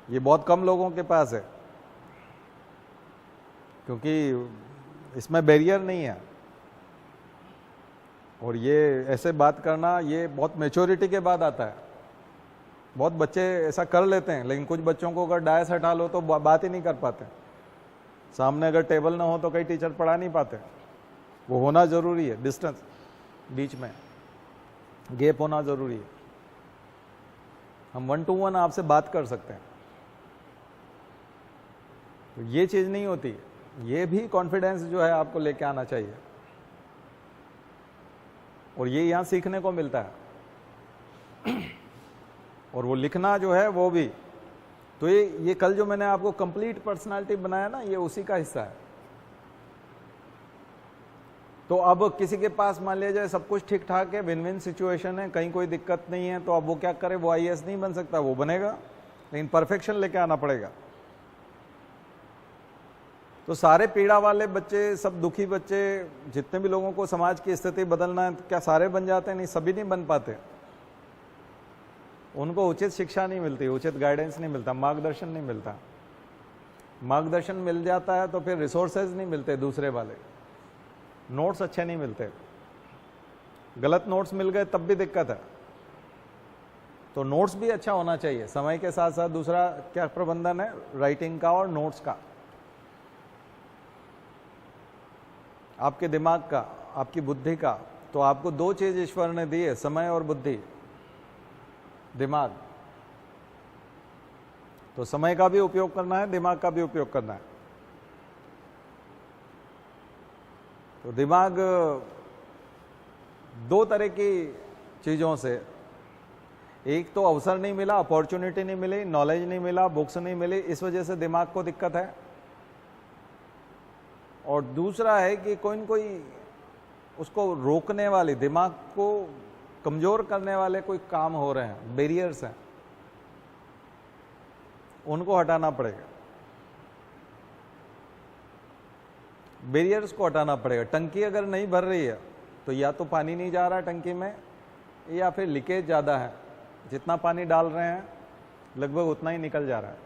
ये बहुत कम लोगों के पास है, क्योंकि इसमें बैरियर नहीं है। और ये ऐसे बात करना ये बहुत मैच्योरिटी के बाद आता है। बहुत बच्चे ऐसा कर लेते हैं, लेकिन कुछ बच्चों को अगर डायस हटा लो तो बात ही नहीं कर पाते। सामने अगर टेबल ना हो तो कई टीचर पढ़ा नहीं पाते। वो होना जरूरी है, डिस्टेंस बीच में गैप होना जरूरी है। हम 1 to 1 आपसे बात कर सकते हैं, तो ये चीज नहीं होती। ये भी कॉन्फिडेंस जो है आपको लेके आना चाहिए, और ये यहां सीखने को मिलता है। और वो लिखना जो है वो भी, तो ये कल जो मैंने आपको कंप्लीट पर्सनालिटी बनाया ना, ये उसी का हिस्सा है। तो अब किसी के पास मान लिया जाए सब कुछ ठीक ठाक है, विन विन सिचुएशन है, कहीं कोई दिक्कत नहीं है, तो अब वो क्या करे, वो आईएएस नहीं बन सकता, वो बनेगा, लेकिन परफेक्शन लेके आना पड़ेगा। तो सारे पीड़ा वाले बच्चे, सब दुखी बच्चे, जितने भी लोगों को समाज की स्थिति बदलना है, क्या सारे बन जाते हैं? नहीं, सभी नहीं बन पाते। उनको उचित शिक्षा नहीं मिलती, उचित गाइडेंस नहीं मिलता, मार्गदर्शन नहीं मिलता। मार्गदर्शन मिल जाता है तो फिर रिसोर्सेज नहीं मिलते, दूसरे वाले नोट्स अच्छे नहीं मिलते। गलत नोट्स मिल गए तब भी दिक्कत है। तो नोट्स भी अच्छा होना चाहिए समय के साथ साथ। दूसरा क्या प्रबंधन है? राइटिंग का और नोट्स का, आपके दिमाग का, आपकी बुद्धि का। तो आपको 2 चीज ईश्वर ने दी है, समय और बुद्धि, दिमाग। तो समय का भी उपयोग करना है, दिमाग का भी उपयोग करना है। तो दिमाग 2 तरह की चीजों से, एक तो अवसर नहीं मिला, अपॉर्चुनिटी नहीं मिली, नॉलेज नहीं मिला, बुक्स नहीं मिली, इस वजह से दिमाग को दिक्कत है। और दूसरा है कि कोई न कोई उसको रोकने वाली, दिमाग को कमजोर करने वाले कोई काम हो रहे हैं, बैरियर्स हैं, उनको हटाना पड़ेगा। बैरियर्स को हटाना पड़ेगा। टंकी अगर नहीं भर रही है तो या तो पानी नहीं जा रहा है टंकी में, या फिर लीकेज ज़्यादा है। जितना पानी डाल रहे हैं लगभग उतना ही निकल जा रहा है।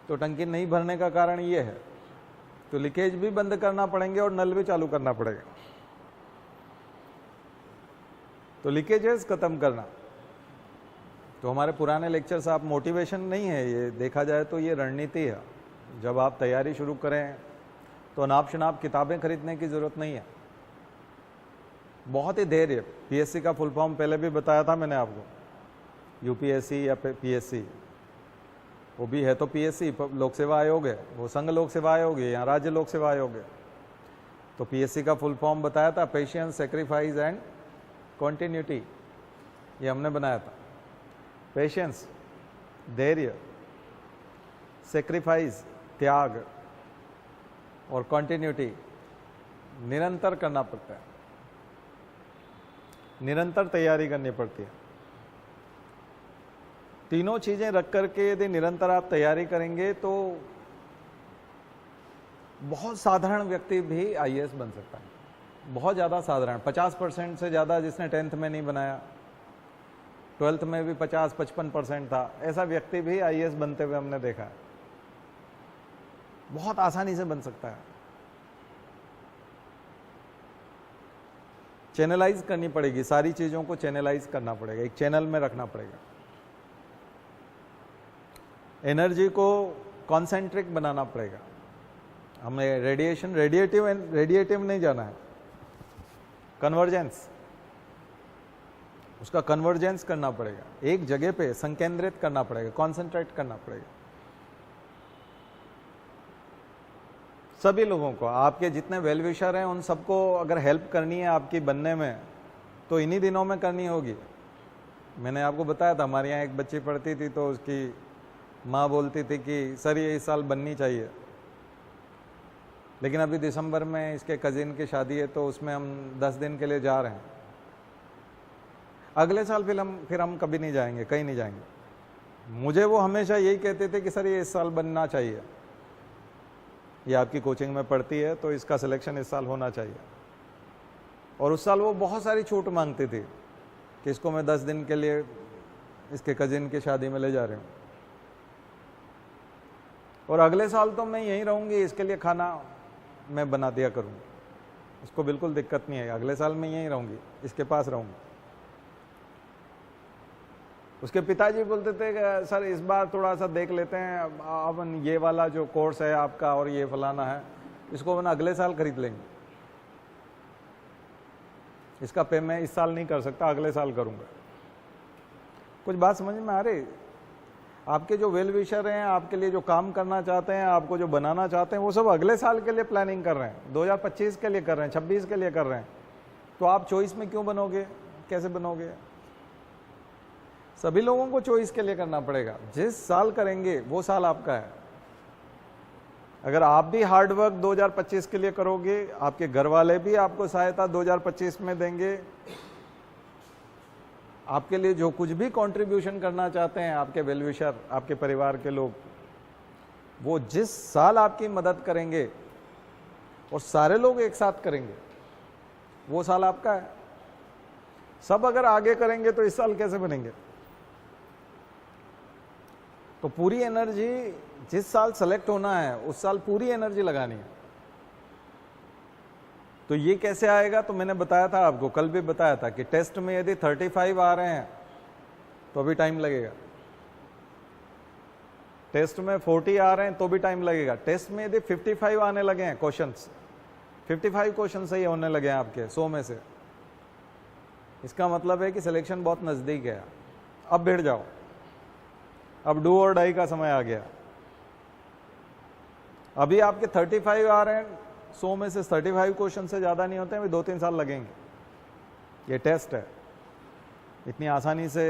तो टंकी नहीं भरने का कारण ये है। तो लीकेज भी बंद करना पड़ेंगे और नल भी चालू करना पड़ेगा। तो लीकेजेस खत्म करना। तो हमारे पुराने लेक्चर्स, आप मोटिवेशन नहीं है ये, देखा जाए तो ये रणनीति है। जब आप तैयारी शुरू करें तो अनाप शनाप किताबें खरीदने की जरूरत नहीं है। बहुत ही धैर्य। पीएससी का फुल फॉर्म पहले भी बताया था मैंने आपको, यूपीएससी या पीएससी, वो भी है तो पीएससी लोक सेवा आयोग है, वो संघ लोक सेवा आयोग है, यहाँ राज्य लोक सेवा आयोग है। तो पीएससी का फुल फॉर्म बताया था, पेशेंस, सेक्रीफाइस एंड कॉन्टिन्यूटी, ये हमने बनाया था। पेशेंस, धैर्य, सेक्रीफाइस, त्याग, और कॉन्टिन्यूटी, निरंतर करना पड़ता है, निरंतर तैयारी करनी पड़ती है। तीनों चीजें रख करके यदि निरंतर आप तैयारी करेंगे तो बहुत साधारण व्यक्ति भी आईएएस बन सकता है। बहुत ज्यादा साधारण, 50% से ज्यादा जिसने 10th में नहीं बनाया, 12th में भी 50-55% था, ऐसा व्यक्ति भी आईएएस बनते हुए हमने देखा है। बहुत आसानी से बन सकता है। चैनलाइज करनी पड़ेगी, सारी चीजों को चैनलाइज करना पड़ेगा, एक चैनल में रखना पड़ेगा। एनर्जी को कॉन्सेंट्रिक बनाना पड़ेगा। हमें रेडिएटिव नहीं जाना है, कन्वर्जेंस, उसका कन्वर्जेंस करना पड़ेगा, एक जगह पे संकेंद्रित करना पड़ेगा, कॉन्सेंट्रेट करना पड़ेगा। सभी लोगों को, आपके जितने वेल विशर हैं उन सबको अगर हेल्प करनी है आपकी बनने में, तो इन्हीं दिनों में करनी होगी। मैंने आपको बताया था, हमारे यहाँ एक बच्ची पढ़ती थी तो उसकी माँ बोलती थी कि सर ये इस साल बननी चाहिए, लेकिन अभी दिसंबर में इसके कजिन की शादी है तो उसमें हम 10 दिन के लिए जा रहे हैं, अगले साल फिर हम कभी नहीं जाएंगे, कहीं नहीं जाएंगे। मुझे वो हमेशा यही कहते थे कि सर ये इस साल बनना चाहिए, ये आपकी कोचिंग में पढ़ती है तो इसका सिलेक्शन इस साल होना चाहिए। और उस साल वो बहुत सारी छूट मांगती थी कि इसको मैं 10 दिन के लिए इसके कजिन की शादी में ले जा रही हूँ। और अगले साल तो मैं यहीं रहूंगी, इसके लिए खाना मैं बना दिया करूंगी, उसको बिल्कुल दिक्कत नहीं है, अगले साल मैं यहीं रहूंगी, इसके पास रहूंगी। उसके पिताजी बोलते थे कि सर इस बार थोड़ा सा देख लेते हैं, अब ये वाला जो कोर्स है आपका और ये फलाना है, इसको मैं अगले साल खरीद लेंगे, इसका पे मैं इस साल नहीं कर सकता, अगले साल करूंगा। कुछ बात समझ में आ रही? आपके जो वेल विशर हैं, आपके लिए जो काम करना चाहते हैं, आपको जो बनाना चाहते हैं, वो सब अगले साल के लिए प्लानिंग कर रहे हैं, 2025 के लिए कर रहे हैं, 26 के लिए कर रहे हैं। तो आप चॉइस में क्यों बनोगे? कैसे बनोगे? सभी लोगों को चॉइस के लिए करना पड़ेगा। जिस साल करेंगे वो साल आपका है। अगर आप भी हार्ड वर्क 2025 के लिए करोगे, आपके घर वाले भी आपको सहायता 2025 में देंगे। आपके लिए जो कुछ भी कंट्रीब्यूशन करना चाहते हैं, आपके वेल विशर, आपके परिवार के लोग, वो जिस साल आपकी मदद करेंगे और सारे लोग एक साथ करेंगे, वो साल आपका है। सब अगर आगे करेंगे तो इस साल कैसे बनेंगे? तो पूरी एनर्जी जिस साल सेलेक्ट होना है उस साल पूरी एनर्जी लगानी है। तो ये कैसे आएगा? तो मैंने बताया था आपको, कल भी बताया था कि टेस्ट में यदि 35 आ रहे हैं तो भी टाइम लगेगा, टेस्ट में 40 आ रहे हैं तो भी टाइम लगेगा, टेस्ट में यदि 55 आने लगे हैं क्वेश्चंस, 55 क्वेश्चन सही होने लगे हैं आपके 100 में से, इसका मतलब है कि सिलेक्शन बहुत नजदीक है। अब भिड़ जाओ, अब डू और डाई का समय आ गया। अभी आपके 35 आ रहे हैं, 100 में से 35 क्वेश्चन से ज्यादा नहीं होते हैं, 2-3 साल लगेंगे। ये टेस्ट है, इतनी आसानी से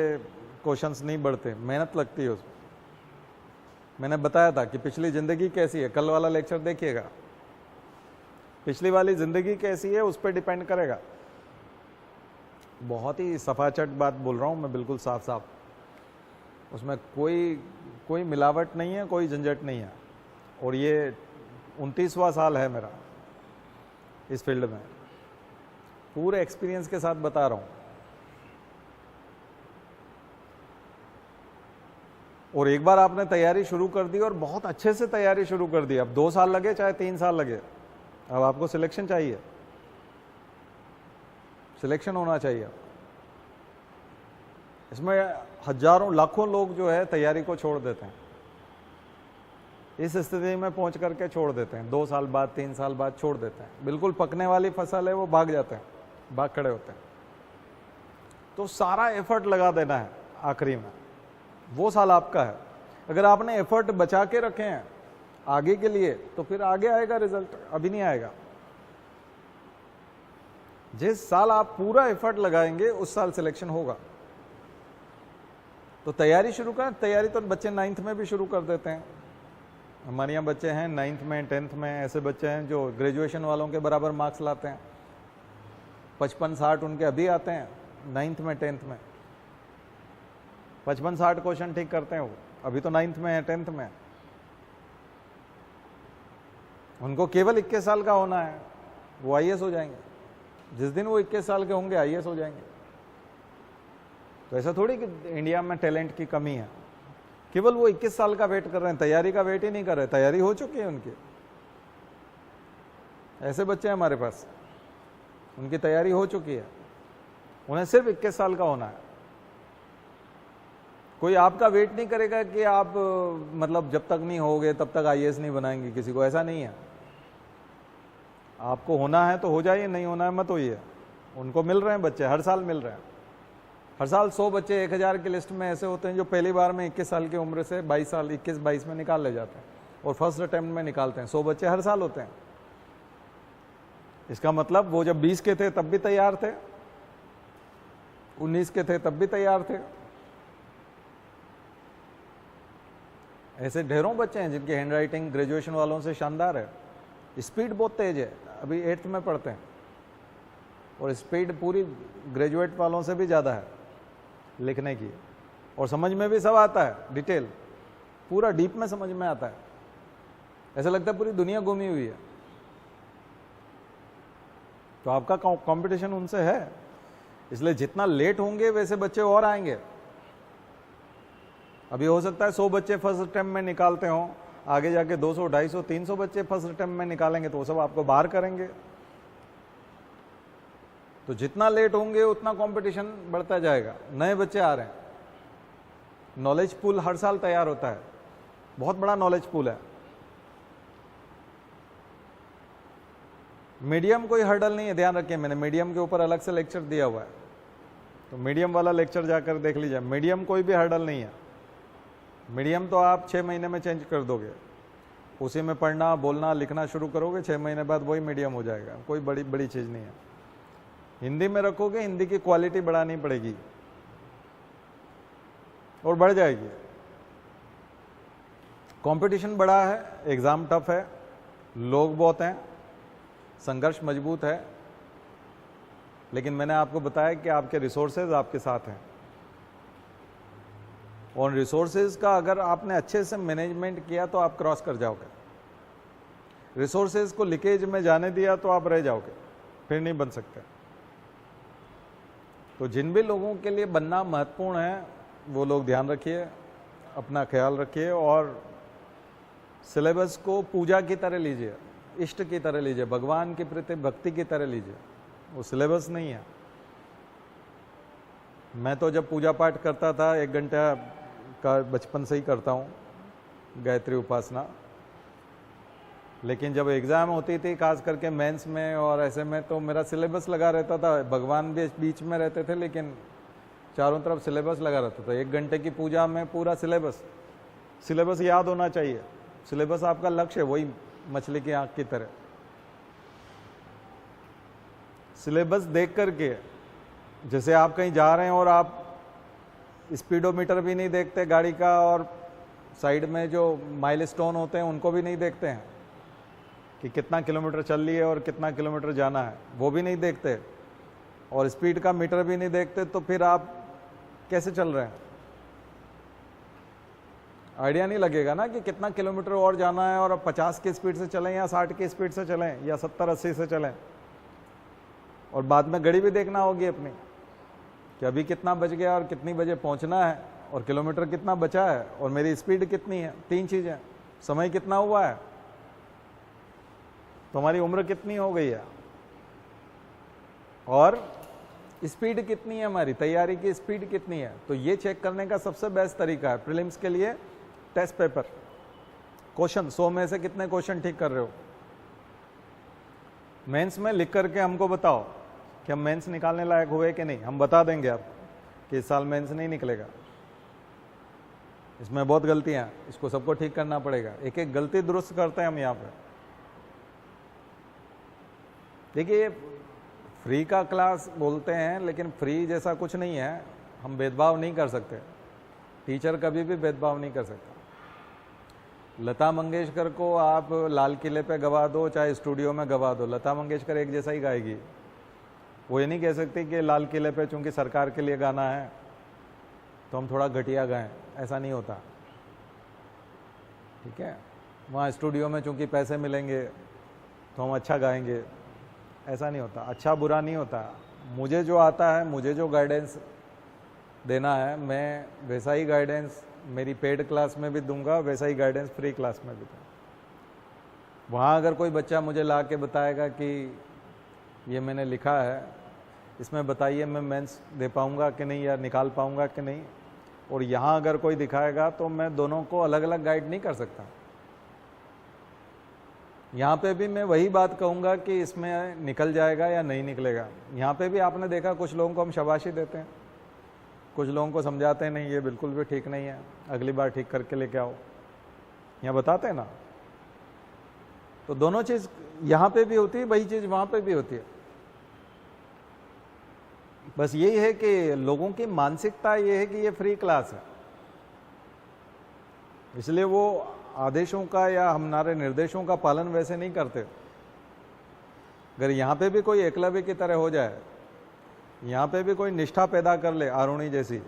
क्वेश्चंस नहीं बढ़ते, मेहनत लगती है उसमें। मैंने बताया था कि पिछली जिंदगी कैसी है, कल वाला लेक्चर देखिएगा, पिछली वाली जिंदगी कैसी है उस पर डिपेंड करेगा। बहुत ही सफाचट बात बोल रहा हूं मैं, बिल्कुल साफ साफ, उसमें कोई मिलावट नहीं है, कोई झंझट नहीं है। और ये 29वां साल है मेरा इस फील्ड में, पूरे एक्सपीरियंस के साथ बता रहा हूं। और एक बार आपने तैयारी शुरू कर दी और बहुत अच्छे से तैयारी शुरू कर दी, अब 2 साल लगे चाहे 3 साल लगे, अब आपको सिलेक्शन चाहिए, सिलेक्शन होना चाहिए। इसमें हजारों लाखों लोग जो है तैयारी को छोड़ देते हैं, इस स्थिति में पहुंच करके छोड़ देते हैं, 2 साल बाद 3 साल बाद छोड़ देते हैं। बिल्कुल पकने वाली फसल है, वो भाग जाते हैं, भाग खड़े होते हैं। तो सारा एफर्ट लगा देना है आखिरी में, वो साल आपका है। अगर आपने एफर्ट बचा के रखे हैं आगे के लिए तो फिर आगे आएगा रिजल्ट, अभी नहीं आएगा। जिस साल आप पूरा एफर्ट लगाएंगे उस साल सिलेक्शन होगा। तो तैयारी शुरू करें। तैयारी तो बच्चे 9th में भी शुरू कर देते हैं, हमारे यहाँ बच्चे हैं 9th में 10th में, ऐसे बच्चे हैं जो ग्रेजुएशन वालों के बराबर मार्क्स लाते हैं, 55-60 उनके अभी आते हैं 9th में 10th में, 55-60 क्वेश्चन ठीक करते हैं वो, अभी तो 9th में है 10th में। उनको केवल 21 साल का होना है, वो IAS हो जाएंगे। जिस दिन वो 21 साल के होंगे IAS हो जाएंगे। तो ऐसा थोड़ी कि इंडिया में टैलेंट की कमी है, केवल वो 21 साल का वेट कर रहे हैं, तैयारी का वेट ही नहीं कर रहे, तैयारी हो चुकी है उनकी। ऐसे बच्चे हैं हमारे पास, उनकी तैयारी हो चुकी है, उन्हें सिर्फ 21 साल का होना है। कोई आपका वेट नहीं करेगा कि आप मतलब जब तक नहीं होगे तब तक IAS नहीं बनाएंगे किसी को, ऐसा नहीं है। आपको होना है तो हो जाइए, नहीं होना है मत होइए। उनको मिल रहे हैं बच्चे, हर साल मिल रहे हैं, हर साल 100 बच्चे 1000 की लिस्ट में ऐसे होते हैं जो पहली बार में 21 साल की उम्र से 22 साल 21-22 में निकाल ले जाते हैं और फर्स्ट अटेम्प्ट में निकालते हैं। 100 बच्चे हर साल होते हैं। इसका मतलब वो जब 20 के थे तब भी तैयार थे, 19 के थे तब भी तैयार थे। ऐसे ढेरों बच्चे हैं जिनकी हैंडराइटिंग ग्रेजुएशन वालों से शानदार है, स्पीड बहुत तेज है, अभी 8th में पढ़ते हैं और स्पीड पूरी ग्रेजुएट वालों से भी ज़्यादा है लिखने की, और समझ में भी सब आता है, डिटेल पूरा डीप में समझ में आता है, ऐसा लगता है पूरी दुनिया घूमी हुई है। तो आपका कंपटीशन उनसे है, इसलिए जितना लेट होंगे वैसे बच्चे और आएंगे। अभी हो सकता है 100 बच्चे फर्स्ट अटेम्प्ट में निकालते हों, आगे जाके 200, 250, 300 बच्चे फर्स्ट अटेम्प्ट में निकालेंगे तो वो सब आपको बाहर करेंगे। तो जितना लेट होंगे उतना कंपटीशन बढ़ता जाएगा, नए बच्चे आ रहे हैं, नॉलेज पूल हर साल तैयार होता है, बहुत बड़ा नॉलेज पूल है। मीडियम कोई हर्डल नहीं है, ध्यान रखिए, मैंने मीडियम के ऊपर अलग से लेक्चर दिया हुआ है, तो मीडियम वाला लेक्चर जाकर देख लीजिए। मीडियम कोई भी हर्डल नहीं है, मीडियम तो आप 6 महीने में चेंज कर दोगे, उसी में पढ़ना बोलना लिखना शुरू करोगे, 6 महीने बाद वही मीडियम हो जाएगा, कोई बड़ी चीज़ नहीं है। हिंदी में रखोगे, हिंदी की क्वालिटी बढ़ानी पड़ेगी और बढ़ जाएगी। कंपटीशन बड़ा है, एग्ज़ाम टफ है, लोग बहुत हैं, संघर्ष मजबूत है, लेकिन मैंने आपको बताया कि आपके रिसोर्सेज आपके साथ हैं, और रिसोर्सेज का अगर आपने अच्छे से मैनेजमेंट किया तो आप क्रॉस कर जाओगे। रिसोर्सेज को लीकेज में जाने दिया तो आप रह जाओगे, फिर नहीं बन सकते। तो जिन भी लोगों के लिए बनना महत्वपूर्ण है वो लोग ध्यान रखिए, अपना ख्याल रखिए, और सिलेबस को पूजा की तरह लीजिए, इष्ट की तरह लीजिए, भगवान के प्रति भक्ति की तरह लीजिए, वो सिलेबस नहीं है। मैं तो जब पूजा पाठ करता था 1 घंटा का बचपन से ही करता हूँ, गायत्री उपासना, लेकिन जब एग्ज़ाम होती थी खास करके मेंस में और ऐसे में, तो मेरा सिलेबस लगा रहता था, भगवान भी बीच में रहते थे लेकिन चारों तरफ सिलेबस लगा रहता था। 1 घंटे की पूजा में पूरा सिलेबस याद होना चाहिए। सिलेबस आपका लक्ष्य है, वही मछली की आंख की तरह। सिलेबस देख करके, जैसे आप कहीं जा रहे हैं और आप स्पीडोमीटर भी नहीं देखते गाड़ी का, और साइड में जो माइलस्टोन होते हैं उनको भी नहीं देखते हैं कि कितना किलोमीटर चल रही है और कितना किलोमीटर जाना है, वो भी नहीं देखते, और स्पीड का मीटर भी नहीं देखते, तो फिर आप कैसे चल रहे हैं? आइडिया नहीं लगेगा ना कि कितना किलोमीटर और जाना है, और अब 50 की स्पीड से चलें या 60 की स्पीड से चलें या 70-80 से चलें। और बाद में घड़ी भी देखना होगी अपनी कि अभी कितना बज गया और कितनी बजे पहुंचना है, और किलोमीटर कितना बचा है, और मेरी स्पीड कितनी है। 3 चीज़ें, समय कितना हुआ है, तो हमारी उम्र कितनी हो गई है, और स्पीड कितनी है, हमारी तैयारी की स्पीड कितनी है। तो ये चेक करने का सबसे बेस्ट तरीका है प्रीलिम्स के लिए टेस्ट पेपर, क्वेश्चन 100 में से कितने क्वेश्चन ठीक कर रहे हो। मेंस में लिख करके हमको बताओ कि हम मेंस निकालने लायक हुए कि नहीं, हम बता देंगे आप कि इस साल मेंस नहीं निकलेगा, इसमें बहुत गलतियां, इसको सबको ठीक करना पड़ेगा। एक एक गलती दुरुस्त करते हैं हम यहाँ पे। देखिए, फ्री का क्लास बोलते हैं, लेकिन फ्री जैसा कुछ नहीं है, हम भेदभाव नहीं कर सकते, टीचर कभी भी भेदभाव नहीं कर सकता। लता मंगेशकर को आप लाल किले पे गवा दो चाहे स्टूडियो में गवा दो, लता मंगेशकर एक जैसा ही गाएगी। वो ये नहीं कह सकती कि लाल किले पे चूंकि सरकार के लिए गाना है तो हम थोड़ा घटिया गाएं, ऐसा नहीं होता, ठीक है। वहाँ स्टूडियो में चूंकि पैसे मिलेंगे तो हम अच्छा गाएंगे, ऐसा नहीं होता। अच्छा बुरा नहीं होता, मुझे जो आता है, मुझे जो गाइडेंस देना है, मैं वैसा ही गाइडेंस मेरी पेड क्लास में भी दूंगा, वैसा ही गाइडेंस फ्री क्लास में भी दूंगा। वहाँ अगर कोई बच्चा मुझे ला के बताएगा कि ये मैंने लिखा है, इसमें बताइए मैं मेंस दे पाऊँगा कि नहीं या निकाल पाऊँगा कि नहीं, और यहाँ अगर कोई दिखाएगा तो मैं दोनों को अलग अलग गाइड नहीं कर सकता। यहाँ पे भी मैं वही बात कहूँगा कि इसमें निकल जाएगा या नहीं निकलेगा। यहाँ पे भी आपने देखा कुछ लोगों को हम शाबाशी देते हैं, कुछ लोगों को समझाते हैं नहीं ये बिल्कुल भी ठीक नहीं है, अगली बार ठीक करके लेके आओ, यहाँ बताते हैं ना। तो दोनों चीज़ यहाँ पे भी होती है, वही चीज़ वहाँ पे भी होती है। बस यही है कि लोगों की मानसिकता ये है कि ये फ्री क्लास है, इसलिए वो आदेशों का या हमारे निर्देशों का पालन वैसे नहीं करते। अगर यहाँ पे भी कोई एकलव्य की तरह हो जाए, यहाँ पे भी कोई निष्ठा पैदा कर ले आरुणि जैसी,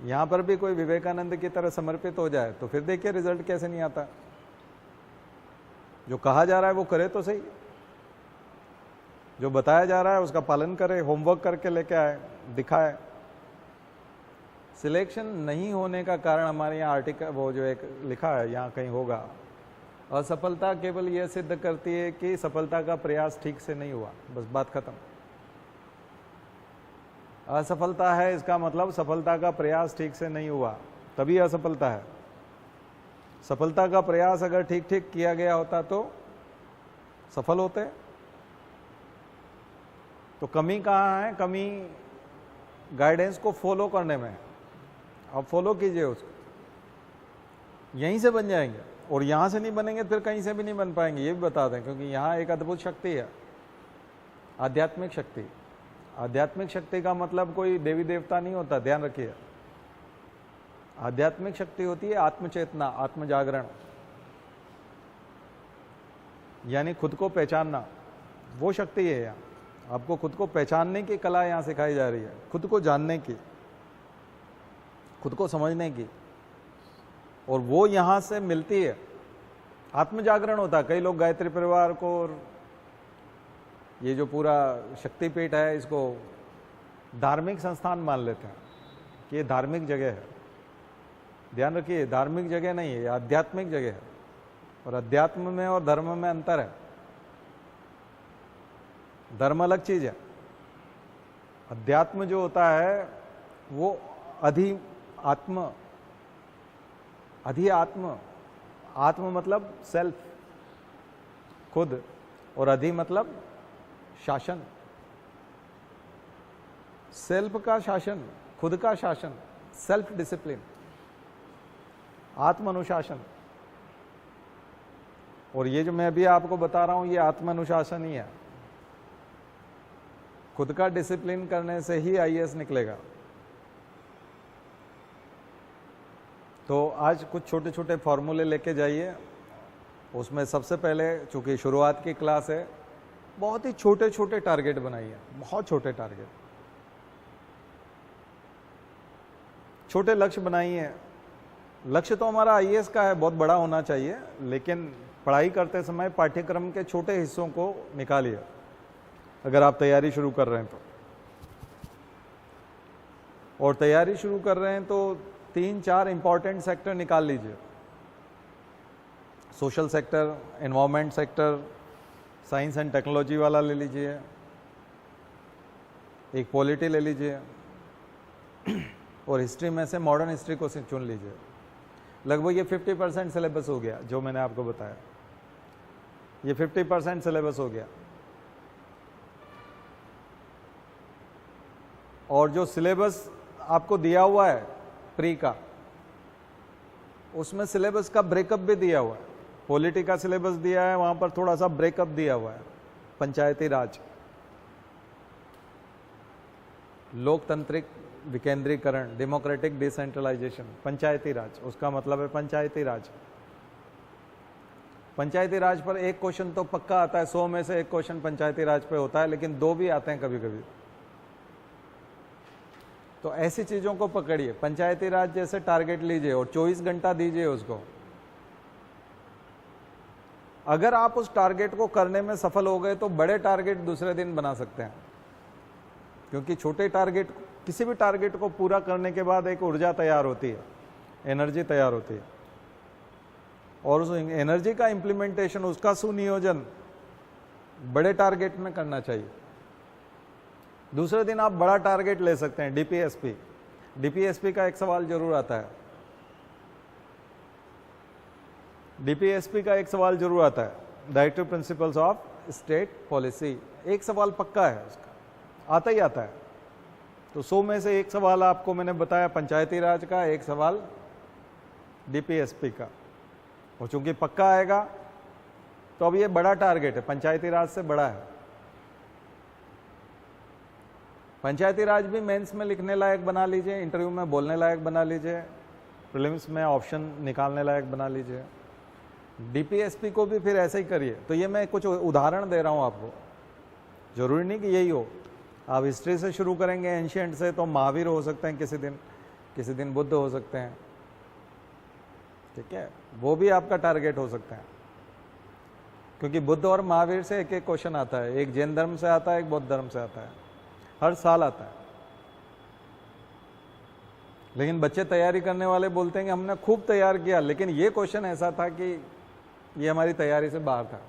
यहाँ पर भी कोई विवेकानंद की तरह समर्पित हो जाए, तो फिर देखिए रिजल्ट कैसे नहीं आता। जो कहा जा रहा है वो करे तो सही, जो बताया जा रहा है उसका पालन करे, होमवर्क करके लेके आए, दिखाए, सिलेक्शन नहीं होने का कारण हमारे यहाँ आर्टिकल वो जो एक लिखा है यहाँ कहीं होगा, असफलता केवल यह सिद्ध करती है कि सफलता का प्रयास ठीक से नहीं हुआ, बस बात खत्म। असफलता है इसका मतलब सफलता का प्रयास ठीक से नहीं हुआ, तभी असफलता है। सफलता का प्रयास अगर ठीक ठीक किया गया होता तो सफल होते। तो कमी कहाँ है? कमी गाइडेंस को फॉलो करने में। आप फॉलो कीजिए उसको, यहीं से बन जाएंगे। और यहां से नहीं बनेंगे फिर कहीं से भी नहीं बन पाएंगे, ये भी बता दें, क्योंकि यहां एक अद्भुत शक्ति है, आध्यात्मिक शक्ति। आध्यात्मिक शक्ति का मतलब कोई देवी देवता नहीं होता, ध्यान रखिए। आध्यात्मिक शक्ति होती है आत्मचेतना, आत्म जागरण, यानी खुद को पहचानना, वो शक्ति है। यहाँ आपको खुद को पहचानने की कला यहाँ सिखाई जा रही है, खुद को जानने की, खुद को समझने की, और वो यहाँ से मिलती है। आत्म जागरण होता है। कई लोग गायत्री परिवार को और ये जो पूरा शक्तिपीठ है इसको धार्मिक संस्थान मान लेते हैं कि ये धार्मिक जगह है। ध्यान रखिए, धार्मिक जगह नहीं है, ये आध्यात्मिक जगह है। और अध्यात्म में और धर्म में अंतर है। धर्म अलग चीज है, अध्यात्म जो होता है वो आत्म, आत्म मतलब सेल्फ, खुद, और अधि मतलब शासन, सेल्फ का शासन, खुद का शासन, सेल्फ डिसिप्लिन, आत्म अनुशासन। और ये जो मैं अभी आपको बता रहा हूं ये आत्म अनुशासन ही है। खुद का डिसिप्लिन करने से ही आईएएस निकलेगा। तो आज कुछ छोटे छोटे फॉर्मूले लेके जाइए। उसमें सबसे पहले, चूंकि शुरुआत की क्लास है, बहुत ही छोटे छोटे टारगेट बनाइए, बहुत छोटे टारगेट, छोटे लक्ष्य बनाइए। लक्ष्य तो हमारा आईएएस का है, बहुत बड़ा होना चाहिए, लेकिन पढ़ाई करते समय पाठ्यक्रम के छोटे हिस्सों को निकालिए अगर आप तैयारी शुरू कर रहे हैं तो। और तैयारी शुरू कर रहे हैं तो 3-4 इंपॉर्टेंट सेक्टर निकाल लीजिए। Social sector, environment sector, science and technology वाला ले लीजिए, एक पॉलिटी ले लीजिए, और हिस्ट्री में से मॉडर्न हिस्ट्री को चुन लीजिए। लगभग ये 50% सिलेबस हो गया जो मैंने आपको बताया, ये 50% सिलेबस हो गया। और जो सिलेबस आपको दिया हुआ है प्री का, उसमें सिलेबस का ब्रेकअप भी दिया हुआ है। पॉलिटी का सिलेबस दिया है, वहां पर थोड़ा सा ब्रेकअप दिया हुआ है। पंचायती राज, लोकतांत्रिक विकेंद्रीकरण, डेमोक्रेटिक डिसेंट्रलाइजेशन, पंचायती राज, उसका मतलब है पंचायती राज। पंचायती राज पर एक क्वेश्चन तो पक्का आता है, 100 में से एक क्वेश्चन पंचायती राज पे होता है, लेकिन 2 भी आते हैं कभी कभी। तो ऐसी चीजों को पकड़िए, पंचायती राज जैसे टारगेट लीजिए और 24 घंटा दीजिए उसको। अगर आप उस टारगेट को करने में सफल हो गए तो बड़े टारगेट दूसरे दिन बना सकते हैं, क्योंकि छोटे टारगेट, किसी भी टारगेट को पूरा करने के बाद एक ऊर्जा तैयार होती है, एनर्जी तैयार होती है, और उस एनर्जी का इंप्लीमेंटेशन, उसका सुनियोजन बड़े टारगेट में करना चाहिए। दूसरे दिन आप बड़ा टारगेट ले सकते हैं, डीपीएसपी। डीपीएसपी का एक सवाल जरूर आता है, डीपीएसपी का एक सवाल जरूर आता है, directive principles of state policy. एक सवाल पक्का है उसका, आता ही आता है। तो 100 में से एक सवाल आपको मैंने बताया पंचायती राज का, एक सवाल डीपीएसपी का। और चूंकि पक्का आएगा तो अब ये बड़ा टारगेट है, पंचायती राज से बड़ा है। पंचायती राज भी मेंस में लिखने लायक बना लीजिए, इंटरव्यू में बोलने लायक बना लीजिए, प्रीलिम्स में ऑप्शन निकालने लायक बना लीजिए। डीपीएसपी को भी फिर ऐसे ही करिए। तो ये मैं कुछ उदाहरण दे रहा हूं आपको, जरूरी नहीं कि यही हो। आप हिस्ट्री से शुरू करेंगे, एंशिएंट से, तो महावीर हो सकते हैं किसी दिन बुद्ध हो सकते हैं, ठीक है, वो भी आपका टारगेट हो सकता है। क्योंकि बुद्ध और महावीर से एक एक क्वेश्चन आता है, एक जैन धर्म से आता है, एक बौद्ध धर्म से आता है, हर साल आता है। लेकिन बच्चे तैयारी करने वाले बोलते हैं कि हमने खूब तैयार किया, लेकिन ये क्वेश्चन ऐसा था कि ये हमारी तैयारी से बाहर था।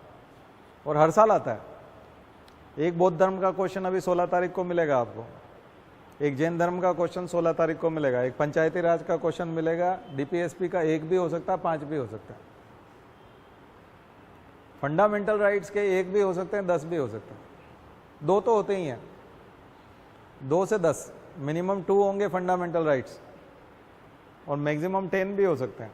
और हर साल आता है। एक बौद्ध धर्म का क्वेश्चन अभी 16 तारीख को मिलेगा आपको, एक जैन धर्म का क्वेश्चन 16 तारीख को मिलेगा, एक पंचायती राज का क्वेश्चन मिलेगा, डीपीएसपी का 1 भी हो सकता है, 5 भी हो सकता है, फंडामेंटल राइट्स के 1 भी हो सकते हैं, 10 भी हो सकते हैं, 2 तो होते ही हैं, 2 से 10 मिनिमम 2 होंगे फंडामेंटल राइट्स और मैक्सिमम 10 भी हो सकते हैं।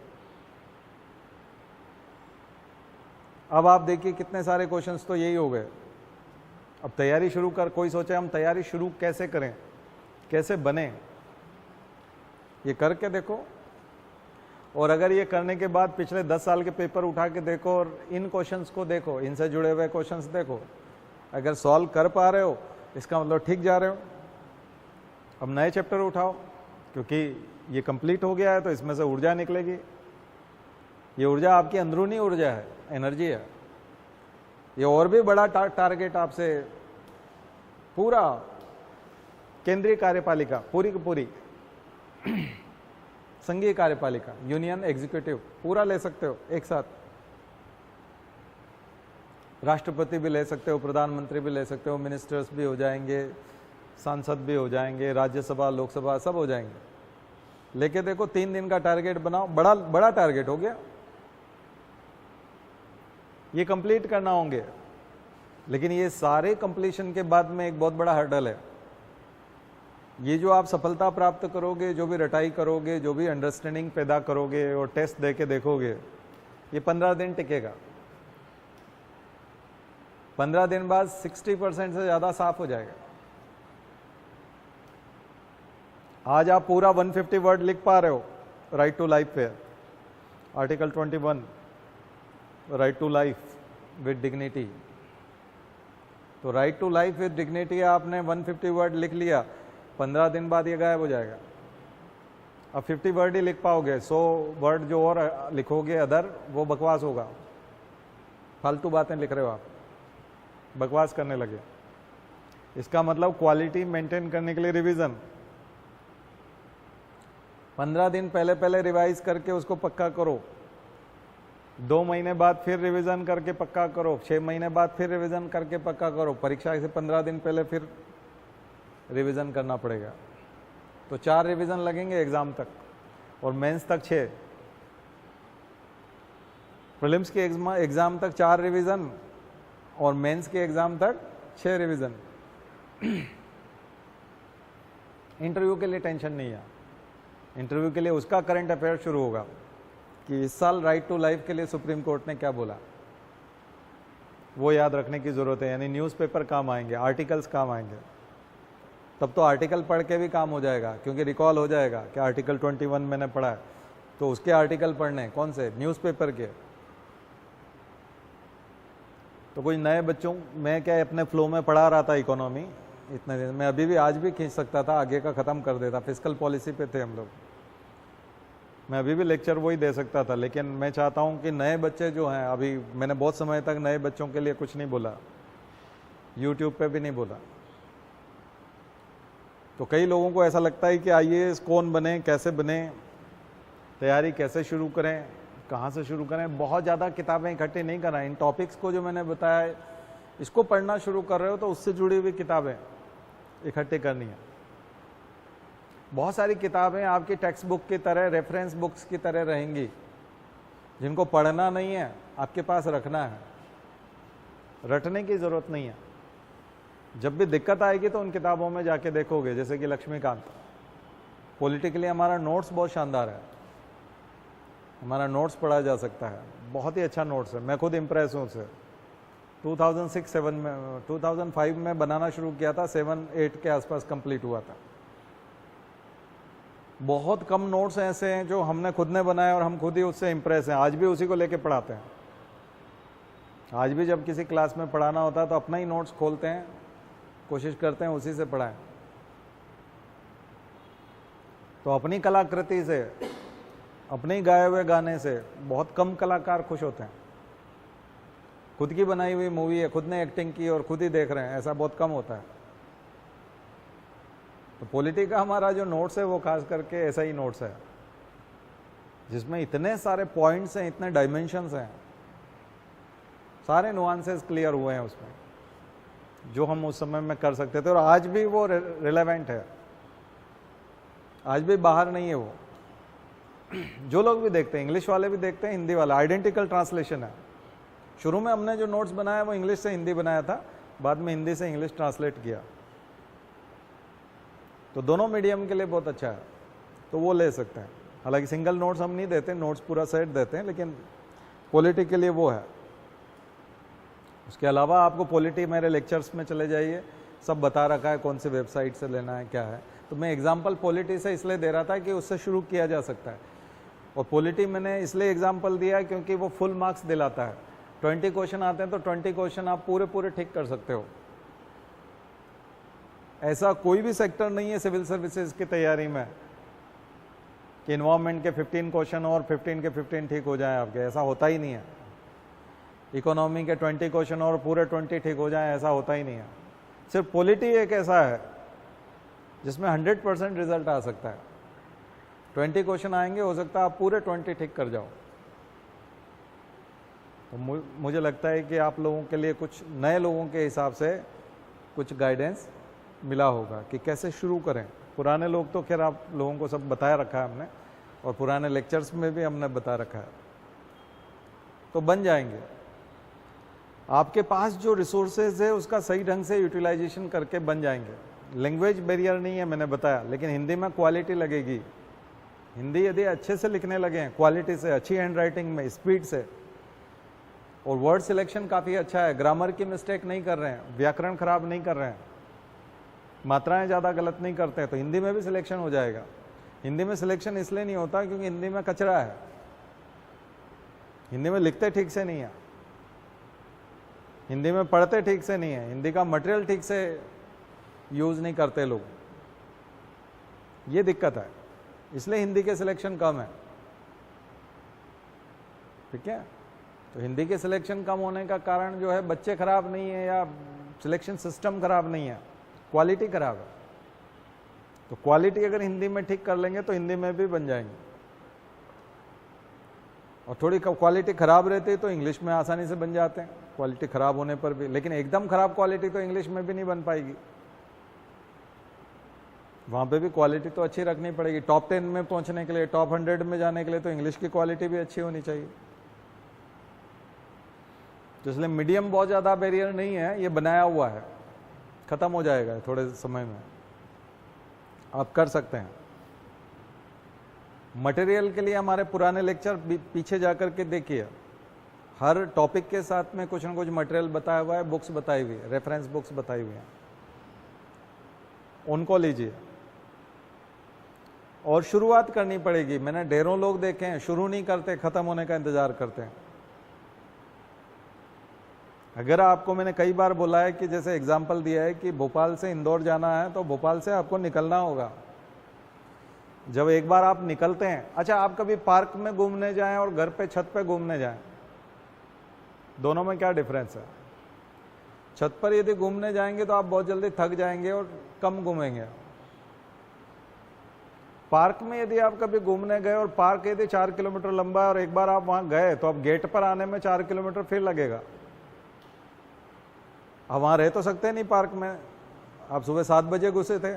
अब आप देखिए कितने सारे क्वेश्चंस तो यही हो गए। अब तैयारी शुरू कर, कोई सोचे हम तैयारी शुरू कैसे करें, कैसे बने, ये करके देखो। और अगर ये करने के बाद पिछले 10 साल के पेपर उठा के देखो और इन क्वेश्चंस को देखो, इनसे जुड़े हुए क्वेश्चंस देखो, अगर सॉल्व कर पा रहे हो इसका मतलब ठीक जा रहे हो। अब नए चैप्टर उठाओ, क्योंकि ये कंप्लीट हो गया है तो इसमें से ऊर्जा निकलेगी। ये ऊर्जा आपकी अंदरूनी ऊर्जा है, एनर्जी है। ये और भी बड़ा टारगेट आपसे, पूरा केंद्रीय कार्यपालिका पूरी की पूरी, संघीय कार्यपालिका, यूनियन एग्जीक्यूटिव पूरा ले सकते हो एक साथ। राष्ट्रपति भी ले सकते हो, प्रधानमंत्री भी ले सकते हो, मिनिस्टर्स भी हो जाएंगे, सांसद भी हो जाएंगे, राज्यसभा लोकसभा सब हो जाएंगे। लेके देखो 3 दिन का टारगेट बनाओ, बड़ा बड़ा टारगेट हो गया। ये कंप्लीट करना होंगे, लेकिन ये सारे कंप्लीशन के बाद में एक बहुत बड़ा हर्डल है। ये जो आप सफलता प्राप्त करोगे, जो भी रटाई करोगे, जो भी अंडरस्टैंडिंग पैदा करोगे और टेस्ट देके देखोगे, ये 15 दिन टिकेगा। 15 दिन बाद 60% से ज्यादा साफ हो जाएगा। आज आप पूरा 150 वर्ड लिख पा रहे हो राइट टू लाइफ पे, article 21 right to life with dignity. तो right to life with dignity आपने 150 वर्ड लिख लिया, 15 दिन बाद ये गायब हो जाएगा। अब 50 वर्ड ही लिख पाओगे, 100 वर्ड जो और लिखोगे अदर, वो बकवास होगा। फालतू बातें लिख रहे हो आप, बकवास करने लगे। इसका मतलब क्वालिटी मेंटेन करने के लिए रिवीजन, 15 दिन पहले पहले रिवाइज करके उसको पक्का करो, 2 महीने बाद फिर रिवीजन करके पक्का करो, 6 महीने बाद फिर रिवीजन करके पक्का करो। परीक्षा से 15 दिन पहले फिर रिवीजन करना पड़ेगा। तो 4 रिवीजन लगेंगे एग्जाम तक, और मेंस तक 6, प्रीलिम्स के एग्जाम तक 4 रिवीजन और मेंस के एग्जाम तक 6 रिवीजन। इंटरव्यू के लिए टेंशन नहीं है। इंटरव्यू के लिए उसका करंट अफेयर शुरू होगा कि इस साल राइट टू लाइफ के लिए सुप्रीम कोर्ट ने क्या बोला, वो याद रखने की जरूरत है। यानी न्यूज़पेपर काम आएंगे, आर्टिकल्स काम आएंगे। तब तो आर्टिकल पढ़ के भी काम हो जाएगा, क्योंकि रिकॉल हो जाएगा कि आर्टिकल 21 मैंने पढ़ा है, तो उसके आर्टिकल पढ़ने कौन से, न्यूज़पेपर के। तो कुछ नए बच्चों, मैं क्या अपने फ्लो में पढ़ा रहा था इकोनॉमी इतने दिन में, अभी भी आज भी खींच सकता था, आगे का ख़त्म कर देता। फिस्कल पॉलिसी पे थे हम लोग, मैं अभी भी लेक्चर वही दे सकता था। लेकिन मैं चाहता हूँ कि नए बच्चे जो हैं, अभी मैंने बहुत समय तक नए बच्चों के लिए कुछ नहीं बोला, यूट्यूब पे भी नहीं बोला। तो कई लोगों को ऐसा लगता है कि आईएएस कौन बने, कैसे बने, तैयारी कैसे शुरू करें, कहाँ से शुरू करें। बहुत ज़्यादा किताबें इकट्ठी नहीं करना। इन टॉपिक्स को जो मैंने बताया, इसको पढ़ना शुरू कर रहे हो तो उससे जुड़ी हुई किताबें इकट्ठी करनी है। बहुत सारी किताबें आपकी टेक्स्ट बुक की तरह, रेफरेंस बुक्स की तरह रहेंगी, जिनको पढ़ना नहीं है, आपके पास रखना है। रटने की ज़रूरत नहीं है। जब भी दिक्कत आएगी तो उन किताबों में जाके देखोगे, जैसे कि लक्ष्मीकांत। पॉलिटिकली हमारा नोट्स बहुत शानदार है, हमारा नोट्स पढ़ा जा सकता है, बहुत ही अच्छा नोट्स है। मैं खुद इम्प्रेस हूँ उससे। 2006-7 में, 2005 में बनाना शुरू किया था, 7-8 के आसपास कंप्लीट हुआ था। बहुत कम नोट्स ऐसे हैं जो हमने खुद ने बनाए और हम खुद ही उससे इम्प्रेस हैं। आज भी उसी को लेके पढ़ाते हैं। आज भी जब किसी क्लास में पढ़ाना होता है तो अपना ही नोट्स खोलते हैं, कोशिश करते हैं उसी से पढ़ाएं। तो अपनी कलाकृति से, अपने गाए हुए गाने से बहुत कम कलाकार खुश होते हैं। खुद की बनाई हुई मूवी है, खुद ने एक्टिंग की और खुद ही देख रहे हैं, ऐसा बहुत कम होता है। तो पॉलिटी का हमारा जो नोट्स है वो खास करके ऐसा ही नोट्स है जिसमें इतने सारे पॉइंट्स हैं, इतने डायमेंशंस हैं, सारे नुआंसेस क्लियर हुए हैं उसमें, जो हम उस समय में कर सकते थे और आज भी वो रिलेवेंट है, आज भी बाहर नहीं है वो। जो लोग भी देखते हैं, इंग्लिश वाले भी देखते हैं, हिंदी वाले, आइडेंटिकल ट्रांसलेशन है। शुरू में हमने जो नोट्स बनाया वो इंग्लिश से हिंदी बनाया था, बाद में हिंदी से इंग्लिश ट्रांसलेट किया, तो दोनों मीडियम के लिए बहुत अच्छा है, तो वो ले सकते हैं। हालांकि सिंगल नोट्स हम नहीं देते, नोट्स पूरा सेट देते हैं, लेकिन पॉलिटी के लिए वो है। उसके अलावा आपको पॉलिटी मेरे लेक्चर्स में चले जाइए, सब बता रखा है कौन सी वेबसाइट से लेना है, क्या है। तो मैं एग्जाम्पल पॉलिटी से इसलिए दे रहा था कि उससे शुरू किया जा सकता है, और पॉलिटी मैंने इसलिए एग्जाम्पल दिया क्योंकि वो फुल मार्क्स दिलाता है। 20 क्वेश्चन आते हैं तो 20 क्वेश्चन आप पूरे ठीक कर सकते हो। ऐसा कोई भी सेक्टर नहीं है सिविल सर्विसेज की तैयारी में कि इन्वायरमेंट के 15 क्वेश्चन और 15 के 15 ठीक हो जाएं आपके, ऐसा होता ही नहीं है। इकोनॉमी के 20 क्वेश्चन और पूरे 20 ठीक हो जाएं, ऐसा होता ही नहीं है। सिर्फ पॉलिटी एक ऐसा है जिसमें 100% रिजल्ट आ सकता है। 20 क्वेश्चन आएंगे, हो सकता है आप पूरे 20 ठीक कर जाओ। तो मुझे लगता है कि आप लोगों के लिए कुछ नए लोगों के हिसाब से कुछ गाइडेंस मिला होगा कि कैसे शुरू करें। पुराने लोग तो खैर आप लोगों को सब बताया रखा है हमने, और पुराने लेक्चर्स में भी हमने बता रखा है, तो बन जाएंगे। आपके पास जो रिसोर्सेज है उसका सही ढंग से यूटिलाइजेशन करके बन जाएंगे। लैंग्वेज बैरियर नहीं है, मैंने बताया, लेकिन हिंदी में क्वालिटी लगेगी। हिंदी यदि अच्छे से लिखने लगे हैं, क्वालिटी से, अच्छी हैंड राइटिंग में, स्पीड से, और वर्ड सिलेक्शन काफ़ी अच्छा है, ग्रामर की मिस्टेक नहीं कर रहे हैं, व्याकरण खराब नहीं कर रहे हैं, मात्राएं ज़्यादा गलत नहीं करते हैं, तो हिंदी में भी सिलेक्शन हो जाएगा। हिंदी में सिलेक्शन इसलिए नहीं होता क्योंकि हिंदी में कचरा है, हिंदी में लिखते ठीक से नहीं है, हिंदी में पढ़ते ठीक से नहीं है, हिंदी का मटेरियल ठीक से यूज़ नहीं करते लोग, ये दिक्कत है, इसलिए हिंदी के सिलेक्शन कम है। ठीक है, तो हिंदी के सिलेक्शन कम होने का कारण जो है बच्चे खराब नहीं है या सिलेक्शन सिस्टम खराब नहीं है, क्वालिटी खराब है। तो क्वालिटी अगर हिंदी में ठीक कर लेंगे तो हिंदी में भी बन जाएंगे, और थोड़ी क्वालिटी खराब रहती है तो इंग्लिश में आसानी से बन जाते हैं, क्वालिटी खराब होने पर भी। लेकिन एकदम खराब क्वालिटी तो इंग्लिश में भी नहीं बन पाएगी, वहाँ पे भी क्वालिटी तो अच्छी रखनी पड़ेगी। टॉप 10 में पहुँचने के लिए, टॉप 100 में जाने के लिए तो इंग्लिश की क्वालिटी भी अच्छी होनी चाहिए। तो इसलिए मीडियम बहुत ज़्यादा बैरियर नहीं है, ये बनाया हुआ है, ख़त्म हो जाएगा थोड़े समय में, आप कर सकते हैं। मटेरियल के लिए हमारे पुराने लेक्चर पीछे जाकर के देखिए, हर टॉपिक के साथ में कुछ ना कुछ मटेरियल बताया हुआ है, बुक्स बताई हुई है, रेफरेंस बुक्स बताई हुई हैं, उनको लीजिए। और शुरुआत करनी पड़ेगी। मैंने ढेरों लोग देखे हैं शुरू नहीं करते, ख़त्म होने का इंतज़ार करते हैं। अगर आपको, मैंने कई बार बोला है कि जैसे एग्जाम्पल दिया है कि भोपाल से इंदौर जाना है, तो भोपाल से आपको निकलना होगा। जब एक बार आप निकलते हैं, अच्छा आप कभी पार्क में घूमने जाएं और घर पे छत पे घूमने जाएं, दोनों में क्या डिफरेंस है? छत पर यदि घूमने जाएंगे तो आप बहुत जल्दी थक जाएंगे और कम घूमेंगे। पार्क में यदि आप कभी घूमने गए और पार्क यदि 4 किलोमीटर लंबा है और एक बार आप वहां गए तो अब गेट पर आने में 4 किलोमीटर फिर लगेगा। आप वहां रह तो सकते नहीं पार्क में, आप सुबह 7 बजे घुसे थे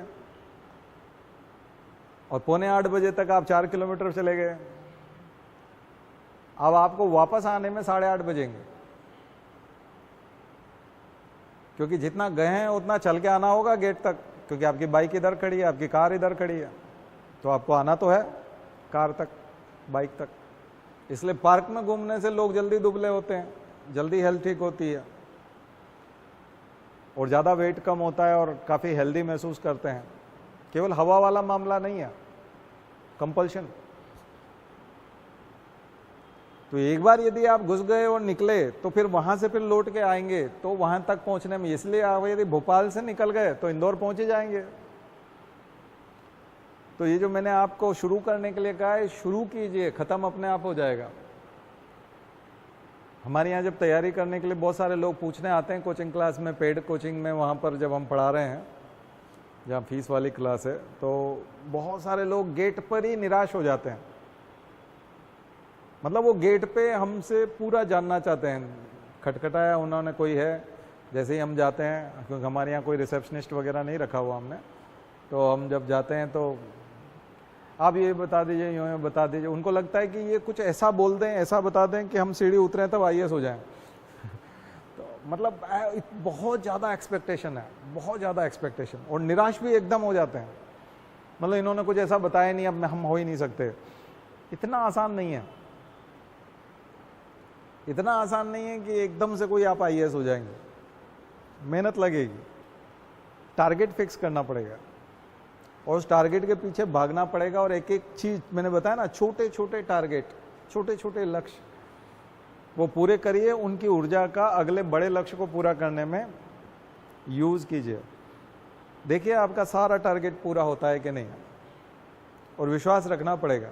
और पौने 8 बजे तक आप 4 किलोमीटर चले गए, अब आपको वापस आने में 8:30 बजेंगे, क्योंकि जितना गए हैं उतना चल के आना होगा गेट तक, क्योंकि आपकी बाइक इधर खड़ी है, आपकी कार इधर खड़ी है, तो आपको आना तो है कार तक, बाइक तक। इसलिए पार्क में घूमने से लोग जल्दी दुबले होते हैं, जल्दी हेल्थ ठीक होती है और ज़्यादा वेट कम होता है और काफ़ी हेल्दी महसूस करते हैं। केवल हवा वाला मामला नहीं है, कंपल्शन। तो एक बार यदि आप घुस गए और निकले तो फिर वहां से फिर लौट के आएंगे तो वहां तक पहुंचने में, इसलिए आप यदि भोपाल से निकल गए तो इंदौर पहुंच ही जाएंगे। तो ये जो मैंने आपको शुरू करने के लिए कहा है, शुरू कीजिए, खत्म अपने आप हो जाएगा। हमारे यहाँ जब तैयारी करने के लिए बहुत सारे लोग पूछने आते हैं कोचिंग क्लास में, पेड कोचिंग में, वहाँ पर जब हम पढ़ा रहे हैं, जहाँ फीस वाली क्लास है, तो बहुत सारे लोग गेट पर ही निराश हो जाते हैं। मतलब वो गेट पे हमसे पूरा जानना चाहते हैं, खटखटाया उन्होंने, कोई है, जैसे ही हम जाते हैं, क्योंकि हमारे यहाँ कोई रिसेप्शनिस्ट वगैरह नहीं रखा हुआ हमने, तो हम जब जाते हैं तो आप ये बता दीजिए, यूँ बता दीजिए। उनको लगता है कि ये कुछ ऐसा बोल दें, ऐसा बता दें कि हम सीढ़ी उतरें तब IAS हो जाएं। तो मतलब बहुत ज़्यादा एक्सपेक्टेशन है, बहुत ज़्यादा एक्सपेक्टेशन, और निराश भी एकदम हो जाते हैं। मतलब इन्होंने कुछ ऐसा बताया नहीं, अब हम हो ही नहीं सकते। इतना आसान नहीं है, इतना आसान नहीं है कि एकदम से कोई आप IAS हो जाएंगे। मेहनत लगेगी, टारगेट फिक्स करना पड़ेगा और उस टारगेट के पीछे भागना पड़ेगा। और एक एक चीज मैंने बताया ना, छोटे छोटे टारगेट, छोटे छोटे लक्ष्य, वो पूरे करिए, उनकी ऊर्जा का अगले बड़े लक्ष्य को पूरा करने में यूज कीजिए। देखिए आपका सारा टारगेट पूरा होता है कि नहीं, और विश्वास रखना पड़ेगा।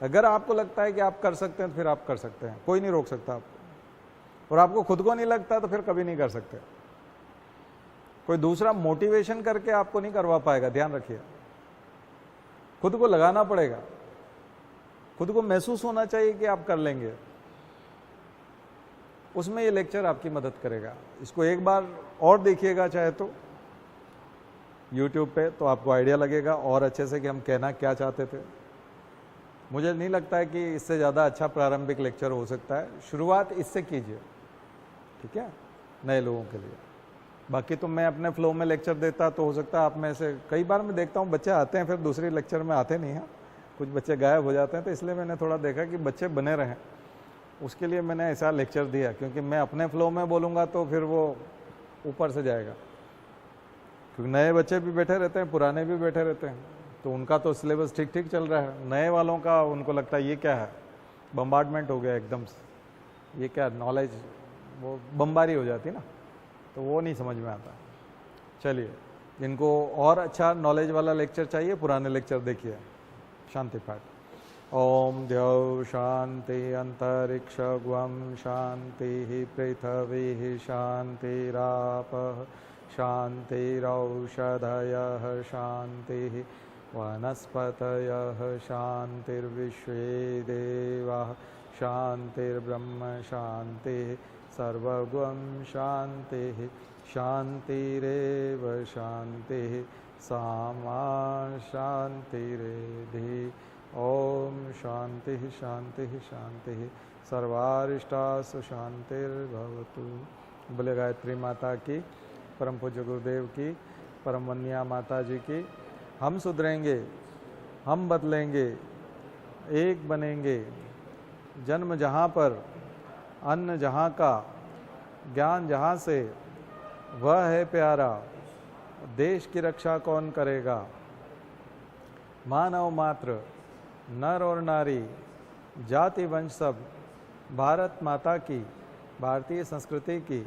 अगर आपको लगता है कि आप कर सकते हैं तो फिर आप कर सकते हैं, कोई नहीं रोक सकता आपको। और आपको खुद को नहीं लगता तो फिर कभी नहीं कर सकते। कोई दूसरा मोटिवेशन करके आपको नहीं करवा पाएगा, ध्यान रखिए। खुद को लगाना पड़ेगा, खुद को महसूस होना चाहिए कि आप कर लेंगे, उसमें ये लेक्चर आपकी मदद करेगा। इसको एक बार और देखिएगा चाहे तो YouTube पे, तो आपको आइडिया लगेगा और अच्छे से कि हम कहना क्या चाहते थे। मुझे नहीं लगता है कि इससे ज़्यादा अच्छा प्रारंभिक लेक्चर हो सकता है। शुरुआत इससे कीजिए, ठीक है, नए लोगों के लिए। बाकी तो मैं अपने फ्लो में लेक्चर देता तो हो सकता है आप में से कई बार मैं देखता हूँ बच्चे आते हैं फिर दूसरी लेक्चर में आते नहीं हैं, कुछ बच्चे गायब हो जाते हैं। तो इसलिए मैंने थोड़ा देखा कि बच्चे बने रहें, उसके लिए मैंने ऐसा लेक्चर दिया, क्योंकि मैं अपने फ्लो में बोलूँगा तो फिर वो ऊपर से जाएगा। क्योंकि नए बच्चे भी बैठे रहते हैं, पुराने भी बैठे रहते हैं, तो उनका तो सिलेबस ठीक ठीक चल रहा है। नए वालों का उनको लगता है ये क्या है, बम्बार्डमेंट हो गया एकदम से, ये क्या नॉलेज, वो बम्बारी हो जाती ना, तो वो नहीं समझ में आता। चलिए, जिनको और अच्छा नॉलेज वाला लेक्चर चाहिए पुराने लेक्चर देखिए। शांति पाठ। ओम द्यौ शांति अंतरिक्ष ग्वम शांति पृथ्वी शांतिरापः शांतिरौषधयः शांति वनस्पतयः शांतिर्विश्वे देवाः शांतिर्ब्रह्म शांतिः सर्वगुण शांतिः शांतिरेव शांतिः सामा शांतिरेधि। ओम शांतिः शांतिः शांतिः सर्वारिष्टासु शांतिर्भवतु। बोले गायत्री माता की, परम पूज्य गुरुदेव की, परम वन्या माता जी की। हम सुधरेंगे, हम बदलेंगे, एक बनेंगे। जन्म जहाँ पर, अन्न जहाँ का, ज्ञान जहाँ से, वह है प्यारा। देश की रक्षा कौन करेगा। मानव मात्र, नर और नारी, जाति वंश सब भारत माता की, भारतीय संस्कृति की